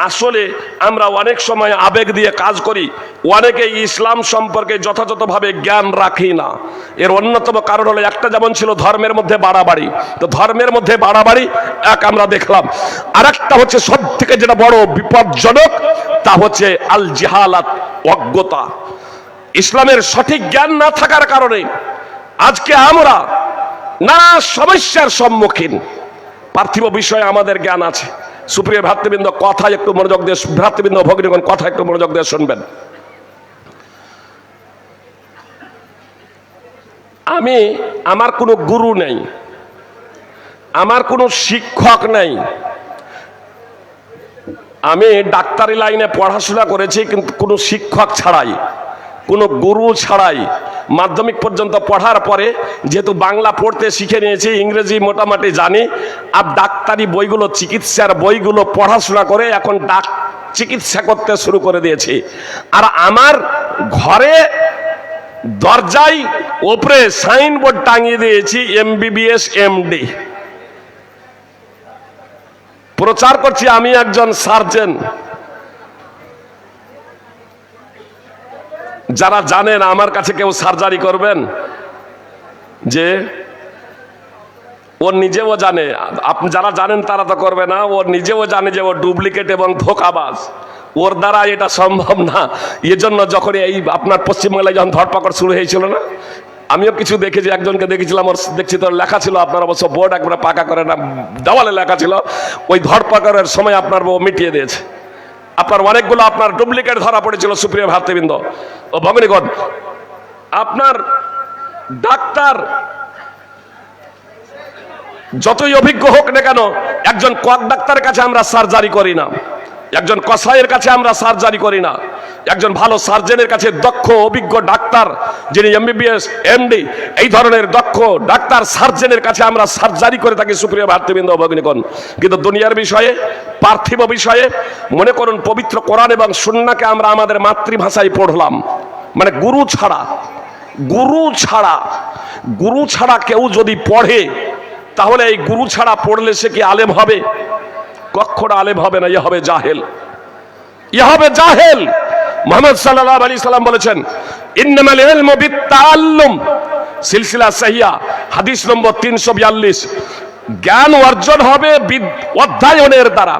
আসলে আমরা অনেক সময় আবেগ দিয়ে কাজ করি, অনেকে ইসলাম সম্পর্কে যথাযথভাবে জ্ঞান রাখি না। এর অন্যতম কারণ হলো একটা, যেমন ছিল ধর্মের মধ্যে বাড়াবাড়ি। তো ধর্মের মধ্যে বাড়াবাড়ি এক আমরা দেখলাম, আর একটা হচ্ছে সব থেকে যেটা বড় বিপজ্জনক, তা হচ্ছে আল জাহালাত, অজ্ঞতা। ইসলামের সঠিক জ্ঞান না থাকার কারণে আজকে আমরা নানা সমস্যার সম্মুখীন। পার্থিব বিষয়ে আমাদের জ্ঞান আছে। সুপ্রিয় ভ্রাতৃবৃন্দ, কথা একটু মনোযোগ দিয়ে, ভ্রাতৃবৃন্দ ভগ্নীগণ কথা একটু মনোযোগ দিয়ে শুনবেন। আমার কোনো গুরু নেই, আমার কোনো শিক্ষক নেই। আমি ডাক্তারি লাইনে পড়াশোনা করেছি, কিন্তু কোনো শিক্ষক ছাড়াই, কোনো গুরু ছাড়াই। মাধ্যমিক পর্যন্ত পড়ার পরে যেহেতু বাংলা পড়তে শিখে নিয়েছি, ইংরেজি মোটামুটি জানি, আর ডাক্তারি বইগুলো, চিকিৎসার বইগুলো পড়াশোনা করে এখন চিকিৎসা করতে শুরু করে দিয়েছি। আর আমার ঘরে দরজায় ওপরে সাইনবোর্ড টাঙিয়ে দিয়েছি MBBS MD। প্রচার করছি আমি একজন সার্জন। যারা জানেন আমার কাছে কেউ সার্জারি করবেন, যে ও নিজেও জানে, আপনি যারা জানেন তারা তো করবে না, ও নিজেও জানে যে ও ডুপ্লিকেট এবং ধোঁকাবাজ, ওর দ্বারা এটা সম্ভব না। এজন্য যখন এই আপনার পশ্চিমবাংলায় যখন ধরপাকড় শুরু হয়েছিল না, আমিও কিছু দেখেছি, একজনকে দেখেছিলাম, ওর দেখছি তোর লেখা ছিল, আপনার অবশ্য বোর্ড একবারে পাকা করে না, দেওয়ালে লেখা ছিল, ওই ধরপাকড়ের সময় আপনার বউ মিটিয়ে দিয়েছে। আপনার অনেকগুলো আপনার ডুপ্লিকেট ধরা পড়েছিল। সুপ্রিয় ভ্রাতৃবৃন্দ ও ভগ্নীগণ, আপনার ডাক্তার যতই অভিজ্ঞ হোক না কেন, একজন কক ডাক্তারের কাছে আমরা সার্জারি করি না, একজন কসাইয়ের কাছে আমরা সার্জারি করি না, একজন ভালো সার্জনের কাছে, দক্ষ অভিজ্ঞ ডাক্তার যিনি MBBS MD এই ধরনের দক্ষ ডাক্তার সার্জনের কাছে আমরা সার্জারি করে থাকি। সুপ্রিয় ভ্রাতৃবৃন্দ ভগ্নীগণ, কিন্তু দুনিয়ার বিষয়ে, পার্থিব বিষয়ে, মনে করুন পবিত্র কোরআন এবং সুন্নাহকে আমরা আমাদের মাতৃভাষায় পড়লাম, মানে গুরু ছাড়া, গুরু ছাড়া কেউ যদি পড়ে, তাহলে এই গুরু ছাড়া পড়লে সে কি আলেম হবে? কখনো আলেম হবে না, ইয়ে হবে জাহেল, ইয়ে হবে জাহেল। মুহাম্মদ সাল্লাল্লাহু আলাইহি সাল্লাম বলেছেন, ইন্নামাল ইলমু বিত্তাআল্লুম, সিলসিলা সাহিহা হাদিস নম্বর 342। জ্ঞান অর্জন হবে অধ্যয়নের দ্বারা,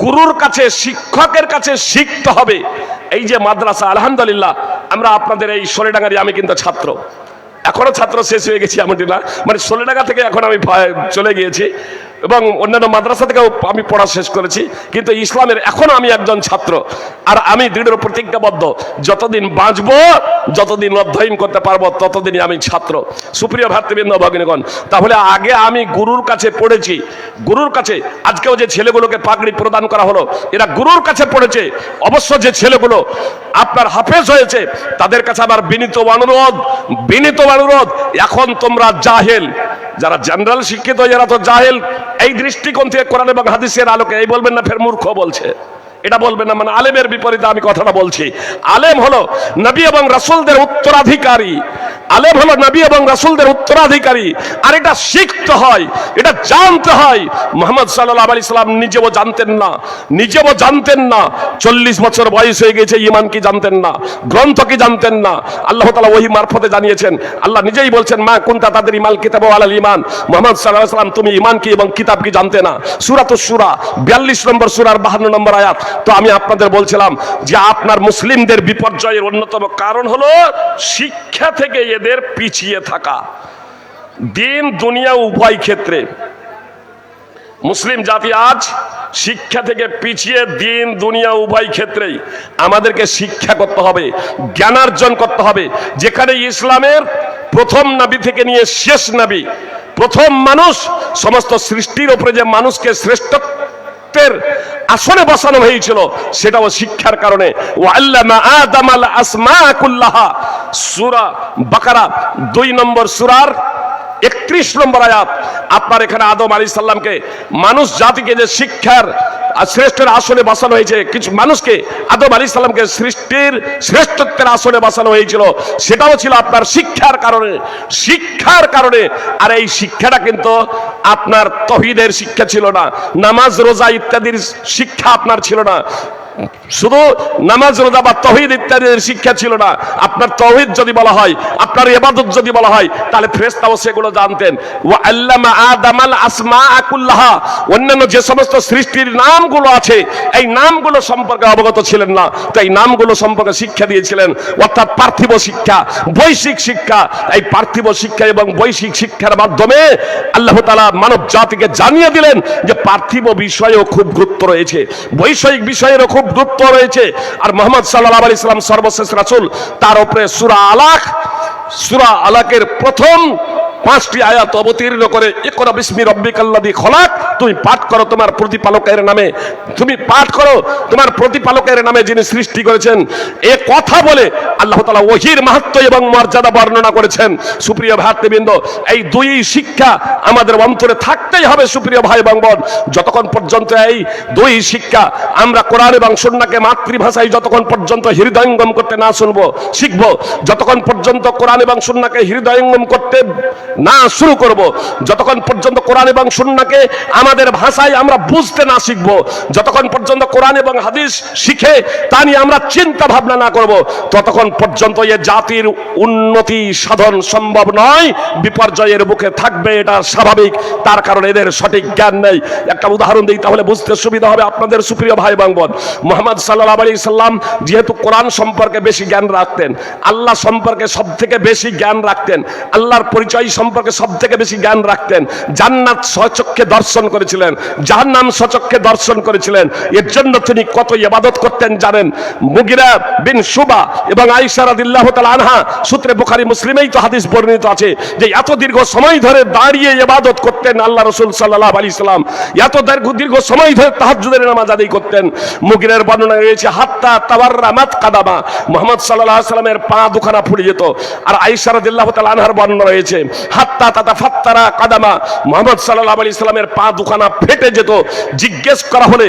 গুরুর কাছে, শিক্ষকের কাছে শিখতে হবে। এই যে মাদ্রাসা, আলহামদুলিল্লাহ, আমরা আপনাদের এই সোলেডাঙ্গারি, আমি কিন্তু ছাত্র, এখনো ছাত্র, শেষ হয়ে গেছি এমনটি না, মানে সোলেডাঙ্গা থেকে এখন আমি চলে গিয়েছি এবং অন্যান্য মাদ্রাসা থেকেও আমি পড়া শেষ করেছি, কিন্তু ইসলামের এখনো আমি একজন ছাত্র। আর আমি দৃঢ় প্রতিজ্ঞাবদ্ধ, যতদিন বাঁচবো, যতদিন অধ্যয়ন করতে পারবো, ততদিনই আমি ছাত্র। সুপ্রিয় ভ্রাতৃবৃন্দ ভগ্নীগণ, তাহলে আগে আমি গুরুর কাছে পড়েছি, গুরুর কাছে। আজকেও যে ছেলেগুলোকে পাগড়ি প্রদান করা হলো, এরা গুরুর কাছে পড়েছে। অবশ্য যে ছেলেগুলো আপনার হাফেজ হয়েছে, তাদের কাছে আবার বিনীত অনুরোধ, এখন তোমরা জাহেল, যারা জেনারেল শিক্ষিত, যারা তো জাহেল, এই দৃষ্টিকোণ থেকে কোরআন এবং হাদিসের আলোকে এই বলবেন না ফের মূর্খ বলছে, এটা বলবেন না, মানে আলেমের বিপরীতে আমি কথাটা বলছি। আলেম হলো নবী এবং রাসূলদের উত্তরাধিকারী, আলেম হলো নবী এবং রাসূলদের উত্তরাধিকারী। আর এটা শিখতে হয়, এটা জানতে হয়। মুহাম্মদ সাল্লাল্লাহু আলাইহি সাল্লাম নিজেও জানতেন না 40 বছর বয়স হয়ে গেছে, ঈমান কি জানতেন না, গ্রন্থ কি জানতেন না। আল্লাহ তাআলা ওহী মারফতে জানিয়েছেন। আল্লাহ নিজেই বলছেন, মা কুনতা তাদরি মাল কিতাব ওয়ালাল ঈমান। মুহাম্মদ সাল্লাল্লাহু আলাইহি সাল্লাম তুমি ঈমান কি এবং কিতাব কি জানতে না। সূরাতুশ শূরা 42 নম্বর সূরার 52 নম্বর আয়াত। তো আমি আপনাদের বলছিলাম যে আপনার মুসলিমদের বিপর্যয়ের অন্যতম কারণ হলো শিক্ষা থেকে এদের পিছিয়ে থাকা। দিন দুনিয়া উভয় ক্ষেত্রে মুসলিম জাতি আজ শিক্ষা থেকে পিছিয়ে, দিন দুনিয়া উভয় ক্ষেত্রেই আমাদেরকে শিক্ষা করতে হবে, জ্ঞানার্জন করতে হবে। যেখানে ইসলামের প্রথম নবী থেকে নিয়ে শেষ নবী, প্রথম মানুষ, সমস্ত সৃষ্টির উপরে যে মানুষকে শ্রেষ্ঠত্বের আসনে বসানো হয়েছিল সেটাও শিক্ষার কারণে। ওয়াল্লামা আদামাল আসমা কুল্লাহা, সূরা বাকারা 2 নম্বর সূরার 31 নম্বর আয়াত। আপনার এখানে আদম আলাইহিস সালামকে, মানুষ জাতিকে যে শিক্ষার শ্রেষ্ঠের আসনে বসানো হয়েছে, কিছু মানুষকে আদম আলাইহিস সালামকে সৃষ্টির শ্রেষ্ঠত্বের আসনে বসানো হয়েছিল, সেটাও ছিল আপনার শিক্ষার কারণে। আর এই শিক্ষাটা কিন্তু আপনার তাওহীদের শিক্ষা ছিল না, নামাজ রোজা ইত্যাদির শিক্ষা আপনার ছিল না, শুধু নামাজ রোজা বা তাওহীদ ইত্যাদির শিক্ষা ছিল না। আপনার তাওহীদ যদি বলা হয়, আপনার ইবাদত যদি বলা হয়, তাহলে ফেরেশতাও সেগুলো জানতেন। ওয়া আল্লামা আদামাল আসমা কুল্লাহা, অন্যান্য যে সমস্ত সৃষ্টির নামগুলো আছে এই নামগুলো সম্পর্কে অবগত ছিলেন না, তো এই নামগুলো সম্পর্কে শিক্ষা দিয়েছিলেন। অর্থাৎ পার্থিব শিক্ষা, বৈশ্বিক শিক্ষা। এই পার্থিব শিক্ষা এবং বৈশ্বিক শিক্ষার মাধ্যমে আল্লাহ তাআলা মানব জাতিকে জানিয়ে দিলেন যে পার্থিব বিষয়েও খুব গুরুত্ব রয়েছে, বৈষয়িক বিষয়েরও খুব গুরুত্ব রয়েছে। আর মুহাম্মদ সাল্লাল্লাহু আলাইহি সাল্লাম সর্বশেষ রাসূল, তার উপরে সূরা আলাকের প্রথম 5টি আয়াত অবতীর্ণ করে ইকরা বিসমি রাব্বিকাল্লাযী খলাক, তুমি পাঠ করো তোমার প্রতিপালকের নামে, তুমি পাঠ করো তোমার প্রতিপালকের নামে যিনি সৃষ্টি করেছেন। এ কথা বলে আল্লাহ তাআলা ওহীর মাহাত্ম্য এবং মর্যাদা বর্ণনা করেছেন। সুপ্রিয় ভাতৃবৃন্দ, এই দুই শিক্ষা আমাদের অন্তরে থাকতেই হবে। সুপ্রিয় ভাই এবং বোন, যতক্ষণ পর্যন্ত এই দুই শিক্ষা আমরা কোরআন এবং সুন্নাহকে মাতৃভাষায় যতক্ষণ পর্যন্ত হৃদয়ঙ্গম করতে না শিখবো, যতক্ষণ পর্যন্ত কোরআন এবং সুন্নাহকে হৃদয়ঙ্গম করতে না শুরু করব, যতক্ষণ পর্যন্ত কোরআন এবং সুন্নাহকে আমাদের ভাষায় আমরা বুঝতে না শিখব, যতক্ষণ পর্যন্ত কোরআন এবং হাদিস শিখে তা নিয়ে আমরা চিন্তা ভাবনা না করব, ততক্ষণ পর্যন্ত এ জাতির উন্নতি সাধন সম্ভব নয়, বিপর্যয়ের মুখে থাকবে, এটা স্বাভাবিক। তার কারণ এদের সঠিক জ্ঞান নেই। একটা উদাহরণ দিই, তাহলে বুঝতে সুবিধা হবে আপনাদের। সুপ্রিয় ভাই এবং বোন, মুহাম্মদ সাল্লাল্লাহু আলাইহি সাল্লাম যেহেতু কোরআন সম্পর্কে বেশি জ্ঞান রাখতেন, আল্লাহ সম্পর্কে সবথেকে বেশি জ্ঞান রাখতেন, আল্লাহর পরিচয় সম্পর্কে সবথেকে বেশি জ্ঞান রাখতেন, জান্নাত স্বচক্ষে দর্শন করেছিলেন, জাহান্নাম স্বচক্ষে দর্শন করেছিলেন। এর জন্য তিনি কত ইবাদত করতেন জানেন? মুগিরা বিন শুবা এবং আয়েশা রাদিয়াল্লাহু তাআলা আনহা সূত্রে বুখারী মুসলিমেই তো হাদিস বর্ণিত আছে যে এত দীর্ঘ সময় ধরে দাঁড়িয়ে ইবাদত করতেন আল্লাহ রাসূল সাল্লাল্লাহু আলাইহি সাল্লাম, এত দীর্ঘ সময় ধরে তাহাজ্জুদের নামাজ আদায় করতেন। মুগিরার বর্ণনা রয়েছে হাত্তা তাওয়াররামাত কাদামা, মুহাম্মদ সাল্লাল্লাহু আলাইহি সাল্লামের পা দুখানা ফুলে যেত। আর আয়েশা রাদিয়াল্লাহু তাআলা আনহার বর্ণনা রয়েছে হাত্তা তাতাফাত্তারা কাদামা, মুহাম্মদ সাল্লাল্লাহু আলাইহি সাল্লামের পা দুখানা ফেটে যেত। জিজ্ঞেস করা হলে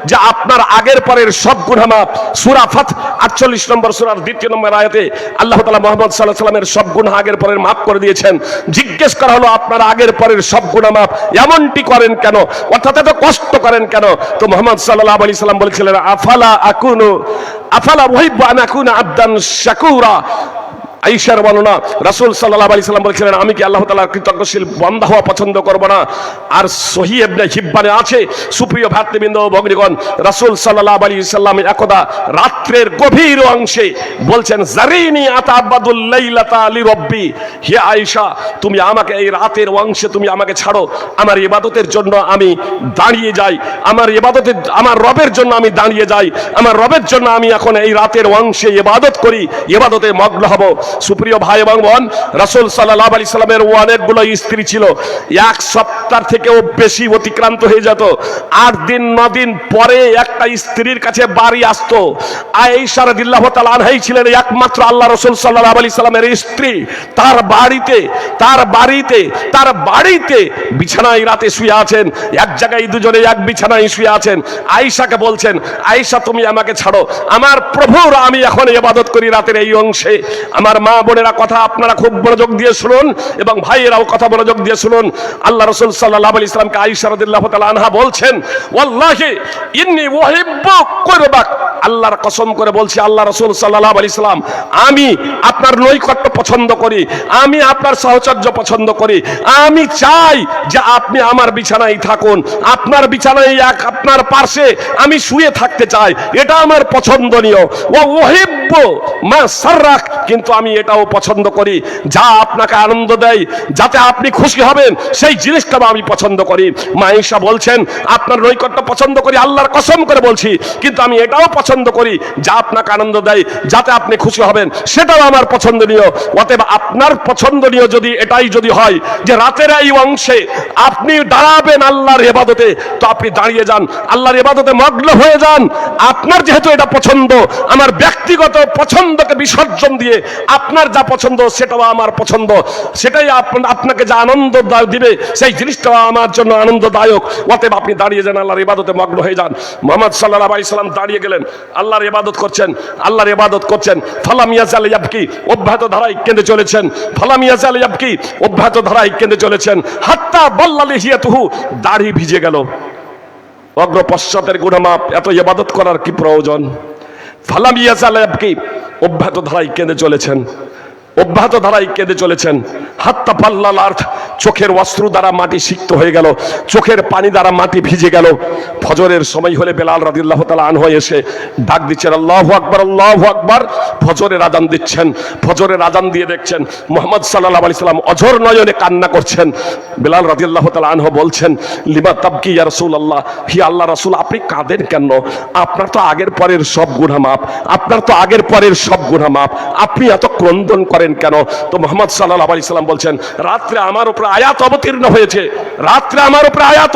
যে আপনার আগের পরের সব গুনাহ মাফ, সূরা ফাত 48 নম্বর সূরার 2 নম্বর আয়াতে আল্লাহ তাআলা মুহাম্মদ সাল্লাল্লাহু আলাইহি সাল্লামের সব গুনাহ আগের পরের মাফ করে দিয়েছেন। জিজ্ঞেস করা হলো আপনার আগের পরের সব গুনাহ মাফ, এমনটি করেন কেন, অর্থাৎ এত কষ্ট করেন কেন? তো মুহাম্মদ সাল্লাল্লাহু আলাইহি সাল্লাম বলেছিলেন আফালা উহিব্বু আন আকুনা আবদান শাকুরা। আয়েশার বর্ণনা, রাসূল সাল্লাল্লাহু আলাইহি সাল্লাম বলেছিলেন আমি কি আল্লাহ তাআলার কৃতজ্ঞশীল বান্দা হওয়া পছন্দ করব না? আর সহিহ ইবনে হিব্বানে আছে, সুপ্রিয় ভাতৃবৃন্দ ও ভগ্নীগণ, রাসূল সাল্লাল্লাহু আলাইহি সাল্লাম একদা রাত্রের গভীর অংশে বলছেন জারিনি আতাবাদুল লাইলাতা লিরাব্বি, হে আয়েশা তুমি আমাকে এই রাতের অংশে তুমি আমাকে ছাড়ো, আমার ইবাদতের জন্য আমি দাঁড়িয়ে যাই, আমার রবের জন্য আমি দাঁড়িয়ে যাই, আমার রবের জন্য আমি এখন এই রাতের অংশে ইবাদত করি, ইবাদতে মগ্ন হব। সুপ্রিয় ভাই এবং বোন, রাসূল সাল্লাল্লাহু আলাইহি সাল্লামের অনেকগুলো স্ত্রী ছিল। এক সপ্তাহ সপ্তাহ থেকেও বেশি অতিক্রান্ত হয়ে যেত। 8 দিন 9 দিন পরে একটা স্ত্রীর কাছে বাড়ি আসতো। আয়েশা রাদিয়াল্লাহু তাআলা আনহা ছিলেন একমাত্র আল্লাহ রাসূল সাল্লাল্লাহু আলাইহি সাল্লামের স্ত্রী। তার বাড়িতে বিছানায় রাতে শুয়ে আছেন, এক জায়গায় দুজনে এক বিছানায় শুয়ে আছেন। আয়েশাকে বলছেন, আয়েশা তুমি আমাকে ছাড়ো, আমার প্রভুর আমি এখন ইবাদত করি রাতের এই অংশে। আমার মা বোনেরা কথা আপনারা খুব মনোযোগ দিয়ে শুনুন এবং ভাইয়েরাও কথা মনোযোগ দিয়ে শুনুন। আল্লাহ রাসূল সাল্লাল্লাহু আলাইহি সাল্লামকে আয়েশা রাদিয়াল্লাহু তাআলা আনহা বলছেন, ওয়াল্লাহি ইন্নী উহিব্বু কুরবাক, আল্লাহর কসম করে বলছি আল্লাহ রাসূল সাল্লাল্লাহু আলাইহি সাল্লাম আমি আপনার নৈকট্য পছন্দ করি, আমি আপনার সাহচর্য পছন্দ করি, আমি চাই যে আপনি আমার বিছানায় থাকুন, আপনার বিছানায় আপনার পাশে আমি শুয়ে থাকতে চাই, এটা আমার পছন্দনীয়। ওয়া উহিব্বু মা সাররাক, কিন্তু আমি এটাও পছন্দ করি যা আপনাকে আনন্দ দেয়, যাতে আপনি খুশি হবেন সেই জিনিসটা আমি পছন্দ করি। মা আয়েশা বলছেন আপনার নৈকট্য পছন্দ করি আল্লাহর কসম করে বলছি, কিন্তু আমি এটাও পছন্দ করি যা আপনাকে আনন্দ দেয়, যাতে আপনি খুশি হবেন সেটাও আমার পছন্দনীয়। অতএব আপনার পছন্দনীয় যদি এটাই যদি হয় যে রাতের এই অংশে আপনি দাঁড়াবেন আল্লাহর ইবাদতে, তো আপনি দাঁড়িয়ে যান, আল্লাহর ইবাদতে মগ্ন হয়ে যান। আপনার যেহেতু এটা পছন্দ, আমার ব্যক্তিগত পছন্দকে বিসর্জন দিয়ে আপনার যা পছন্দ সেটাও আমার পছন্দ, সেটাই আপনাকে যা আনন্দ দিবে সেই জিনিসটাও আমার জন্য আনন্দদায়ক। অতএব আপনি দাঁড়িয়ে যান, আল্লাহর ইবাদতে মগ্ন হয়ে যান। মুহাম্মদ সাল্লাল্লাহু আলাইহি সাল্লাম দাঁড়িয়ে গেলেন, আল্লাহর ইবাদত করছেন। ফালাম ইয়াজাল ইয়াবকি, অব্যাহত ধারায় কেঁদে চলেছেন। ফালাম ইয়াজাল ইয়াবকি, অব্যাহত ধারায় কেঁদে চলেছেন। হাত্তা বাল্লা লিহিয়াতুহু, দাড়ি ভিজে গেল। অগ্র পশ্চাতের গুনাহ মাপ, এত ইবাদত করার কি প্রয়োজন? ফালাম ইয়াজাল ইয়াবকি, অব্যাহত ধারায় কেঁদে চলেছেন। হাত্তা বাল্লাল আরদ, চোখের অশ্রু দ্বারা মাটি সিক্ত হয়ে গেল, চোখের পানি দ্বারা মাটি ভিজে গেল। ফজরের সময় হলে বেলাল রাদিয়াল্লাহু তাআলা আনহু এসে ডাক দিচ্ছেন, আল্লাহু আকবার, আল্লাহু আকবার। ফজরের আযান দিচ্ছেন। ফজরের আযান দিয়ে দেখছেন মুহাম্মদ সাল্লাল্লাহু আলাইহি সাল্লাম অঝর নয়নে কান্না করছেন। বেলাল রাদিয়াল্লাহু তাআলা আনহু বলছেন, লিমা তাবকি ইয়া রাসূলুল্লাহ, হি আল্লাহ রাসূল আপনি কাঁদেন কেন? আপনার তো আগের পরের সব গুনাহ মাফ, আপনি এত ক্রন্দন করেন কেন? তো মুহাম্মদ সাল্লাল্লাহু আলাইহি সাল্লাম বলছেন, রাত্রে আমার উপর আয়াত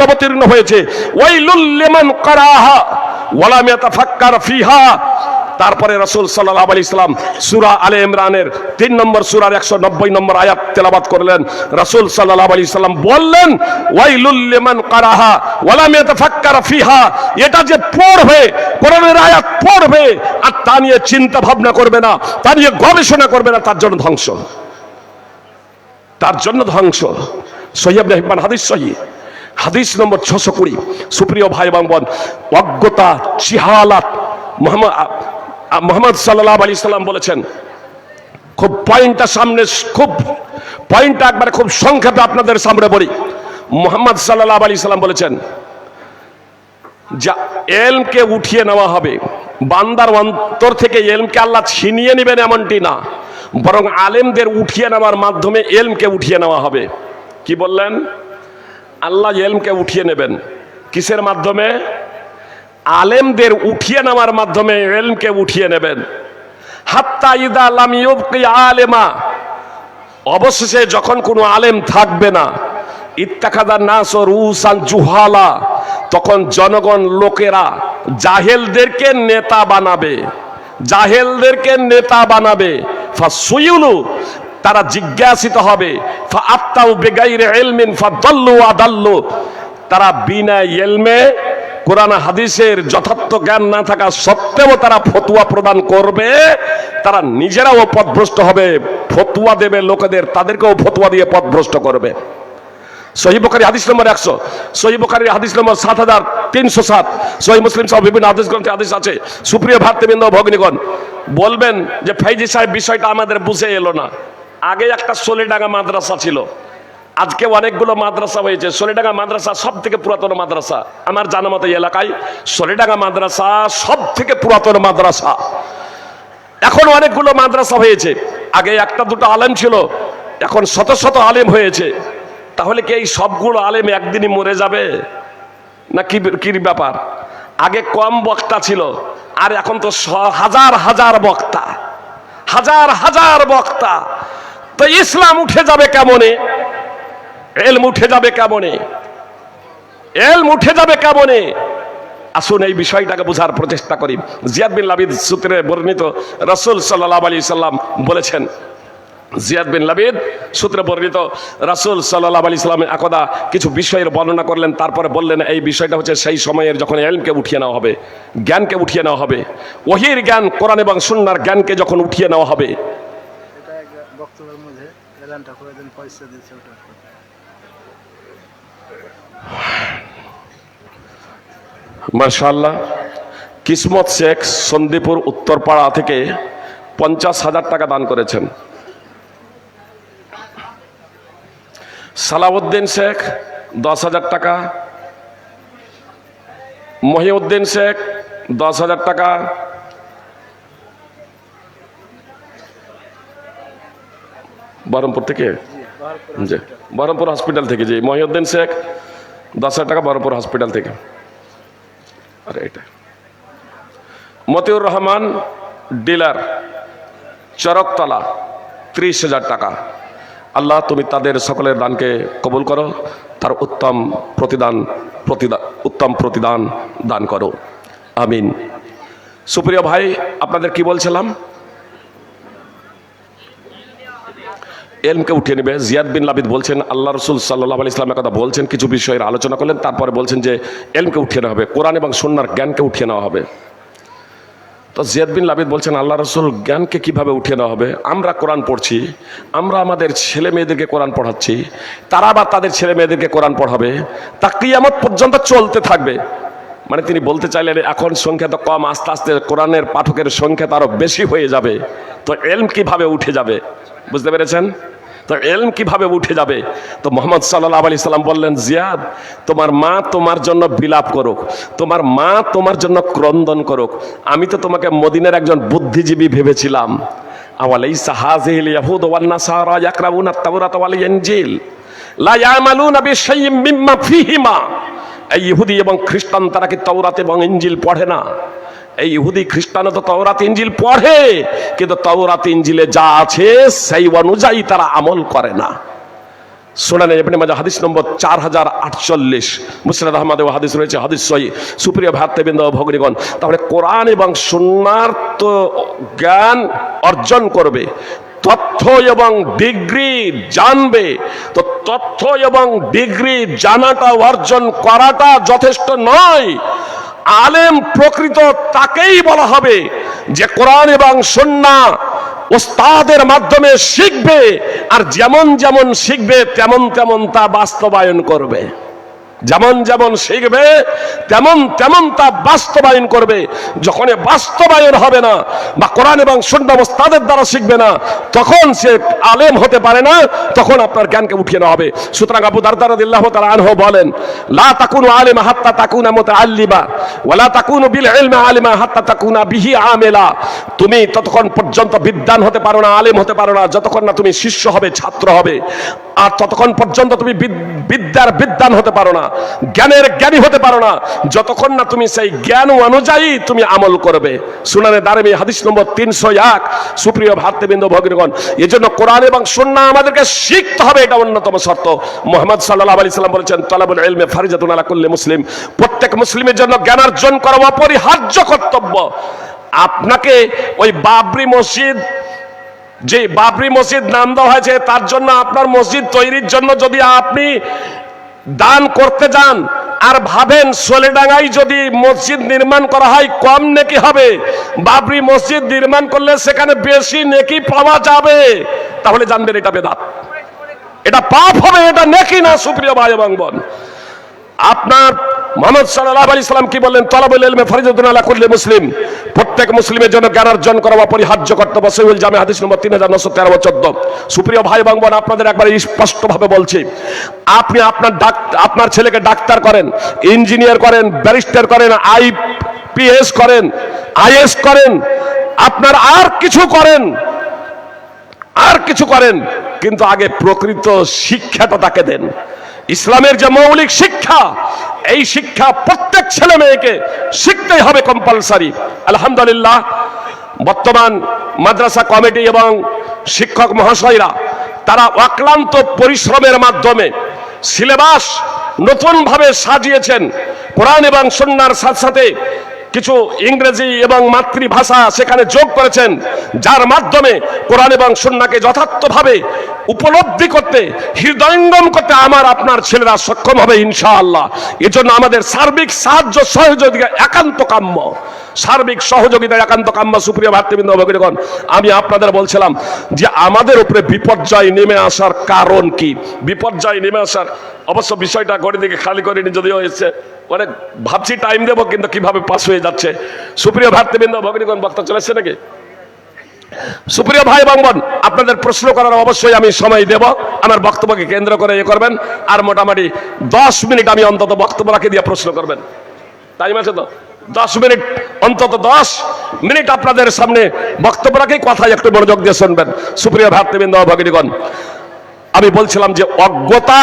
অবতীর্ণ হয়েছে, ওয়াইলুল লিমান ক্বারাহা ওয়া লাম ইয়াতাফাক্কার ফিহা। তারপরে রাসূল সাল্লাল্লাহু আলাইহি সাল্লাম সূরা আলে ইমরানের 3 নম্বর সূরার 190 নম্বর আয়াত তেলাওয়াত করলেন। রাসূল সাল্লাল্লাহু আলাইহি সাল্লাম বললেন, ওয়াইলুল লিমান ক্বারাহা ওয়া লাম ইয়াতাফাক্কার ফিহা, এটা যে পড়বে, কোরআনের আয়াত পড়বে আর তা নিয়ে চিন্তা ভাবনা করবে না, তা নিয়ে গবেষণা করবে না, তার জন্য ধ্বংস। সহিহ ইবনে হিব্বান হাদিস নম্বর 620। সুপ্রিয় ভাই এবং বোন, অজ্ঞতা, জিহালাত, মুহাম্মদ সাল্লাল্লাহু আলাইহি সাল্লাম বলেছেন, খুব পয়েন্টটা একবারে খুব সংক্ষেপে আপনাদের সামনে বলি। মুহাম্মদ সাল্লাল্লাহু আলাইহি সাল্লাম বলেছেন, যা ইলমকে উঠিয়ে নেওয়া হবে, বান্দার অন্তর থেকে ইলমকে আল্লাহ ছিনিয়ে নেবেন এমনটি না, বরং আলেমদের উঠিয়ে নেওয়ার মাধ্যমে ইলমকে উঠিয়ে নেওয়া হবে। কি বললেন? আল্লাহ ইলমকে উঠিয়ে নেবেন কিসের মাধ্যমে? আলেমদের উঠিয়ে নেওয়ার মাধ্যমে ইলমকে উঠিয়ে নেবেন। হাত্তা ইদা লাম ইউবকি আলেমা, অবশেষে যখন কোনো আলেম থাকবে না, ইত্তাখাযান নাস রুসান জুহালা, তখন জনগণ লোকেরা জাহেলদেরকে নেতা বানাবে। ফাসুইলু, তারা জিজ্ঞাসিত হবে, ফাআফতাউ বিগাইরি ইলমিন ফাদাল্লু আদাল্লু, তারা বিনা ইলমে কোরআন হাদিসের যথার্থ জ্ঞান না থাকা সত্ত্বেও তারা ফতোয়া প্রদান করবে, তারা নিজেরাও পথভ্রষ্ট হবে, ফতোয়া দেবে লোকেদের, তাদেরকেও ফতোয়া দিয়ে পথভ্রষ্ট করবে। সহিহ বুখারী হাদিস নম্বর 100, সহিহ বুখারী হাদিস নম্বর 7307, সহিহ মুসলিম সহ বিভিন্ন হাদিস গ্রন্থে হাদিস আছে। সুপ্রিয় ভাতৃবৃন্দ, ভগ্নীগণ, বলবেন যে ফাইজি সাহেব বিষয়টা আমাদের বুঝে এলো না। আগে একটা সোলেডাঙ্গা মাদ্রাসা ছিল, আজকে অনেকগুলো মাদ্রাসা হয়েছে। সোলেডাঙ্গা মাদ্রাসা সব থেকে পুরাতন মাদ্রাসা আমার জানা মতো এলাকায়। সোলেডাঙ্গা মাদ্রাসা সব থেকে পুরাতন মাদ্রাসা। এখন অনেকগুলো মাদ্রাসা হয়েছে। আগে একটা দুটো আলেম ছিল, এখন শত শত আলেম হয়েছে। তাহলে কি এই সবগুলো আলেম একদিনই মরে যাবে না কি ব্যাপার? আগে কম বক্তা ছিল, আর এখন তো হাজার হাজার বক্তা। তো ইসলাম উঠে যাবে কেমনে? ইলম উঠে যাবে কেমনে? এলম উঠে যাবে কেমনে? আসুন এই বিষয়টাকে বোঝার প্রচেষ্টা করি। জিয়াদ বিন লাবিদ সূত্রে বর্ণিত রাসূল সাল্লাল্লাহু আলাইহি সাল্লাম বলেছেন, জিয়াদ বিন লাবিদ সূত্রে বর্ণিত রাসূল সাল্লাল্লাহু আলাইহি সাল্লাম একদা কিছু বিষয়ের বর্ণনা করলেন, তারপরে বললেন এই বিষয়টা হচ্ছে সেই সময়ের যখন ইলমকে উঠিয়ে নেওয়া হবে, জ্ঞানকে উঠিয়ে নেওয়া হবে, ওহীর জ্ঞান, কোরআন এবং সুন্নাহর জ্ঞানকে যখন উঠিয়ে নেওয়া হবে। এটা এক বক্তব্যের মধ্যে এলানটা করে দেন, পয়সা দিয়েছে ওটা। মাশাআল্লাহ। কিসমত শেখ সন্দীপুর উত্তরপাড়া থেকে 50,000 টাকা দান করেছেন। সালাউদ্দিন শেখ 10,000 টাকা, মহিউদ্দিন শেখ 10,000 টাকা, বহরমপুর থেকে, জি বহরমপুর হসপিটাল থেকে, জি মহিউদ্দিন শেখ 10,000 টাকা বহরমপুর হসপিটাল থেকে। আর এটা মতিউর রহমান ডিলার চরকতলা 30,000 টাকা। আল্লাহ তুমি তাদের সকলের দানকে কবুল করো, তার উত্তম প্রতিদান দান করো, আমিন। সুপ্রিয় ভাই, আপনাদের কি বলছিলাম, এলমকে উঠিয়ে নেবে। জিয়াদ বিন লাবিদ বলছেন আল্লাহ রসুল সাল্লাল্লাহু আলাইহি ওয়াসাল্লামের কথা বলছেন, কিছু বিষয়ের আলোচনা করলেন, তারপরে বলছেন যে এলমকে উঠিয়ে নেওয়া হবে, কোরআন এবং সুন্নাহর জ্ঞানকে উঠিয়ে নেওয়া হবে। তো জিয়াদ বিন লাবিদ বলছেন আল্লাহ রসুল জ্ঞানকে কিভাবে উঠিয়ে নেওয়া হবে? আমরা কোরআন পড়ছি, আমরা আমাদের ছেলে মেয়েদেরকে কোরআন পড়াচ্ছি, তারা আবার তাদের ছেলে মেয়েদেরকে কোরআন পড়াবে, তা কিয়ামত পর্যন্ত চলতে থাকবে। মানে তিনি বলতে চাইলেন এখন সংখ্যা তো কম, আস্তে আস্তে কোরআনের পাঠকের সংখ্যা তো আরো বেশি হয়ে যাবে, তো এলম কিভাবে উঠে যাবে? বুঝতে পেরেছেন? তো এলম কিভাবে উঠে যাবে? তো মুহাম্মদ সাল্লাল্লাহু আলাইহি সাল্লাম বললেন, জিয়াদ তোমার মা তোমার জন্য বিলাপ করুক, তোমার মা তোমার জন্য ক্রন্দন করুক, আমি তো তোমাকে মদিনার একজন বুদ্ধিজীবী ভেবেছিলাম। আওয়ালাইসা হাযিহিল ইয়াহুদ ওয়ান নাসারা ইয়াকরাউনা আত-তাওরাত ওয়াল ইনজিল লা ইয়ামালুনা বিশাইইম মিম্মা ফীহিমা। এই ইহুদি এবং খ্রিস্টান তারা কি তাওরাত এবং ইনজিল পড়ে না? এই ইহুদি খ্রিস্টানও তো তাওরাত ইনজিল পড়ে, কিন্তু তাওরাত ইনজিলে যা আছে সেই অনুযায়ী তারা আমল করে না। সুনানে ইবনে মাজাহ হাদিস নম্বর 4048, মুসনাদ আহমদ ও হাদিস রয়েছে, হাদিস সহিহ। সুপ্রিয় ভাতৃবৃন্দ ও ভগ্নীগণ, তাহলে কোরআন এবং সুন্নাহর তো জ্ঞান অর্জন করবে, তথ্য এবং ডিগ্রি জানবে, তো তথ্য এবং ডিগ্রি জানাটা অর্জন করাটা যথেষ্ট নয়। আলেম প্রকৃত তাকেই বলা হবে যে কোরআন এবং সুন্নাহ ওস্তাদের মাধ্যমে শিখবে, আর যেমন যেমন শিখবে তেমন তেমন তা বাস্তবায়ন করবে। যেমন যেমন শিখবে তেমন তেমন তা বাস্তবায়ন করবে। যখন বাস্তবায়ন হবে না বা কোরআন এবং সুন্নাহ ওস্তাদের দ্বারা শিখবে না, তখন সে আলেম হতে পারে না, তখন আপনার জ্ঞানকে উঠিয়ে নেওয়া হবে। সুতরাং আবু দারদা রাদিয়াল্লাহু তাআলা আনহু বলেন, লা তাকুনু আলিমা হাত্তা তাকুনা মুতাআল্লিমা ওয়া লা তাকুনু বিল ইলমি আলিমা হাত্তা তাকুনা বিহি আমিলা। তুমি ততক্ষণ পর্যন্ত বিদ্বান হতে পারো না, আলেম হতে পারো না, যতক্ষণ না তুমি শিষ্য হবে, ছাত্র হবে, আর ততক্ষণ পর্যন্ত তুমি বিদ্যার বিদ্বান হতে পারো না, জ্ঞানের জ্ঞানী হতে পারো না, যতক্ষণ না তুমি সেই জ্ঞান অনুযায়ী তুমি আমল করবে। সুনানে দারমি হাদিস নম্বর 301। সুপ্রিয় ভাতৃবৃন্দ ভগ্নীগণ, এজন্য কোরআন এবং সুন্নাহ আমাদেরকে শিখতে হবে, এটা অন্যতম শর্ত। মুহাম্মদ সাল্লাল্লাহু আলাইহি সাল্লাম বলেছেন, তালাবুল ইলমি ফারিজাতুন আলা কুল্লি মুসলিম। প্রত্যেক মুসলিমের জন্য জ্ঞান অর্জন করা অপরিহার্য কর্তব্য। আপনাকে ওই বাবরি মসজিদ, যে বাবরি মসজিদ নাম দেওয়া হয়েছে, তার জন্য আপনার মসজিদ তৈরির জন্য যদি আপনি দান করতে যান আর ভাবেন সোলেডাঙ্গায় যদি মসজিদ নির্মাণ করা হয় কম নেকি হবে, বাবরি মসজিদ নির্মাণ করলে সেখানে বেশি নেকি পাওয়া যাবে, তাহলে জানবেন এটা বেদাত, এটা পাপ হবে, এটা নেকি না। সুপ্রিয় ভাই এবং বোন, আপনার মুহাম্মদ সাল্লাল্লাহু আলাইহি সাল্লাম কি বললেন? তালাবুল ইলমি ফারিজাতুন আলা কুল্লি মুসলিম। প্রত্যেক মুসলিমের জন্য জ্ঞান অর্জন করা অপরিহার্য কর্তব্য। সহিহুল জামি হাদিস নম্বর 3913-14। সুপ্রিয় ভাই এবং বোন, আপনাদের একবার স্পষ্টভাবে বলছি, আপনি আপনার ছেলেকে ডাক্তার করেন, ইঞ্জিনিয়ার করেন, ব্যারিস্টার করেন, আইপিএস করেন, আইএস করেন, আপনার আর কিছু করেন, কিন্তু আগে প্রকৃত শিক্ষাটা তাকে দেন। ইসলামের যে মৌলিক শিক্ষা, এই শিক্ষা প্রত্যেক ছেলে মেয়েকে শিখতেই হবে, কম্পালসারি। আলহামদুলিল্লাহ, বর্তমান মাদ্রাসা কমিটি এবং শিক্ষক মহাশয়রা তারা অক্লান্ত পরিশ্রমের মাধ্যমে সিলেবাস নতুন ভাবে সাজিয়েছেন। কোরআন এবং সুন্নাহর সাথে সাথে কিছু ইংরেজি এবং মাতৃভাষা সেখানে যোগ করেছেন, যার মাধ্যমে কোরআন এবং সুন্নাহকে যথার্থভাবে উপলব্ধি করতে, হৃদয়ঙ্গম করতে আমার আপনার ছেলেরা সক্ষম হবে ইনশাআল্লাহ। এজন্য আমাদের সার্বিক সাহায্য সহযোগিতা একান্ত কাম্য, সার্বিক সহযোগিতা একান্ত কাম্য। সুপ্রিয় ভাতৃবৃন্দ, ভগিনীগণ, আমি আপনাদের বলছিলাম যে আমাদের উপরে বিপর্যয় নেমে আসার কারণ কি? বিপর্যয় নেমে আসার অবশ্য বিষয়টা ঘড়ি দিকে খালি করিনি, যদিও হয়েছে অনেক ভাবছি টাইম দেবো, কিন্তু কিভাবে পাস হয়ে যাচ্ছে। সুপ্রিয় ভাতৃবৃন্দ, ভগিনীগণ, বক্তা চলেছে নাকি? সুপ্রিয় ভাই এবং বোন, আপনাদের প্রশ্ন করার অবশ্যই আমি সময় দেব, আমার বক্তব্যকে কেন্দ্র করে এ করবেন। আর মোটামুটি 10 মিনিট আমি অন্তত বক্তব্য রাখে দিয়ে প্রশ্ন করবেন। টাইম আছে তো? 10 মিনিট, অন্তত 10 মিনিট আপনাদের সামনে বক্তব্য রাখে কথায় একটু মনোযোগ দিয়ে শুনবেন। সুপ্রিয় ভাতৃবৃন্দ, ভগিনীগণ, আমি বলছিলাম যে অজ্ঞতা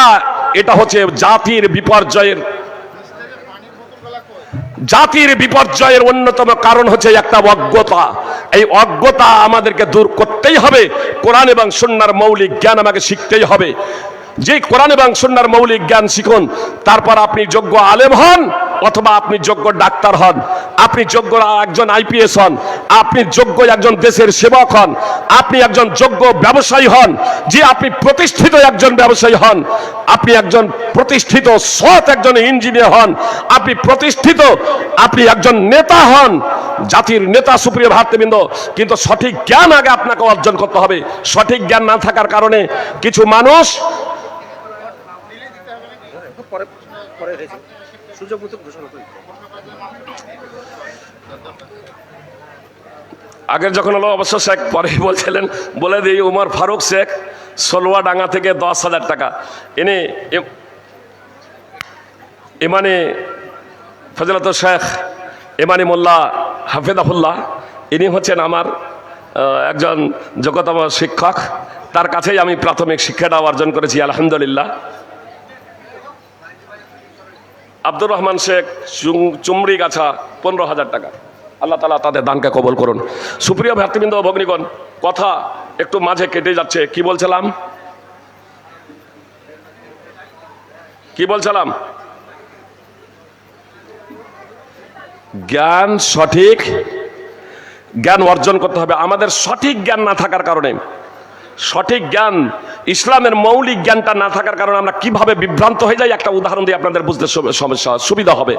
এটা হচ্ছে জাতির বিপর্যয়ের অন্যতম কারণ হচ্ছে একটা অজ্ঞতা। এই অজ্ঞতা আমাদেরকে দূর করতেই হবে। কোরআন এবং সুন্নাহর মৌলিক জ্ঞান আমাকে শিখতেই হবে। যে কোরআন এবং সুন্নাহর মৌলিক জ্ঞান শিখুন, তারপর আপনি যোগ্য আলেম হন, অথবা আপনি যোগ্য ডাক্তার হন, আপনি যোগ্য একজন আইপিএস হন, আপনি যোগ্য একজন দেশের সেবক হন, আপনি একজন যোগ্য ব্যবসায়ী হন, যে আপনি প্রতিষ্ঠিত একজন ব্যবসায়ী হন, আপনি একজন প্রতিষ্ঠিত সৎ একজন ইঞ্জিনিয়ার হন, আপনি একজন নেতা হন, জাতির নেতা। সুপ্রিয় ভাতৃবৃন্দ, কিন্তু সঠিক জ্ঞান আগে আপনাকে অর্জন করতে হবে। সঠিক জ্ঞান না থাকার কারণে কিছু মানুষ আগের যখন হলো অবশ্য শেখ পরে বলছিলেন, বলে দিই উমর ফারুক শেখ সলুয়াডাঙ্গা থেকে 10,000 টাকা এনে ইমানি ফজলত শেখ ইমানি মোল্লা হাফিজাহুল্লাহ, ইনি হচ্ছেন আমার একজন যোগ্যতম শিক্ষক। তার কাছেই আমি প্রাথমিক শিক্ষাটা অর্জন করেছি আলহামদুলিল্লাহ। আব্দুর রহমান শেখ চুমরি গাছা 15,000 টাকা। আল্লাহ তাআলা তাদের দানকে কবুল করুন। সুপ্রিয় ভাতৃবৃন্দ, ভগ্নীগণ, কথা একটু মাঝে কেটে যাচ্ছে। কি বলছিলাম? জ্ঞান, সঠিক জ্ঞান অর্জন করতে হবে। আমাদের সঠিক জ্ঞান না থাকার কারণে, সঠিক জ্ঞান, ইসলামের মৌলিক জ্ঞানটা না থাকার কারণে আমরা কিভাবে বিভ্রান্ত হয়ে যাই, একটা উদাহরণ দিয়ে আপনাদের বুঝতে সুবিধা হবে।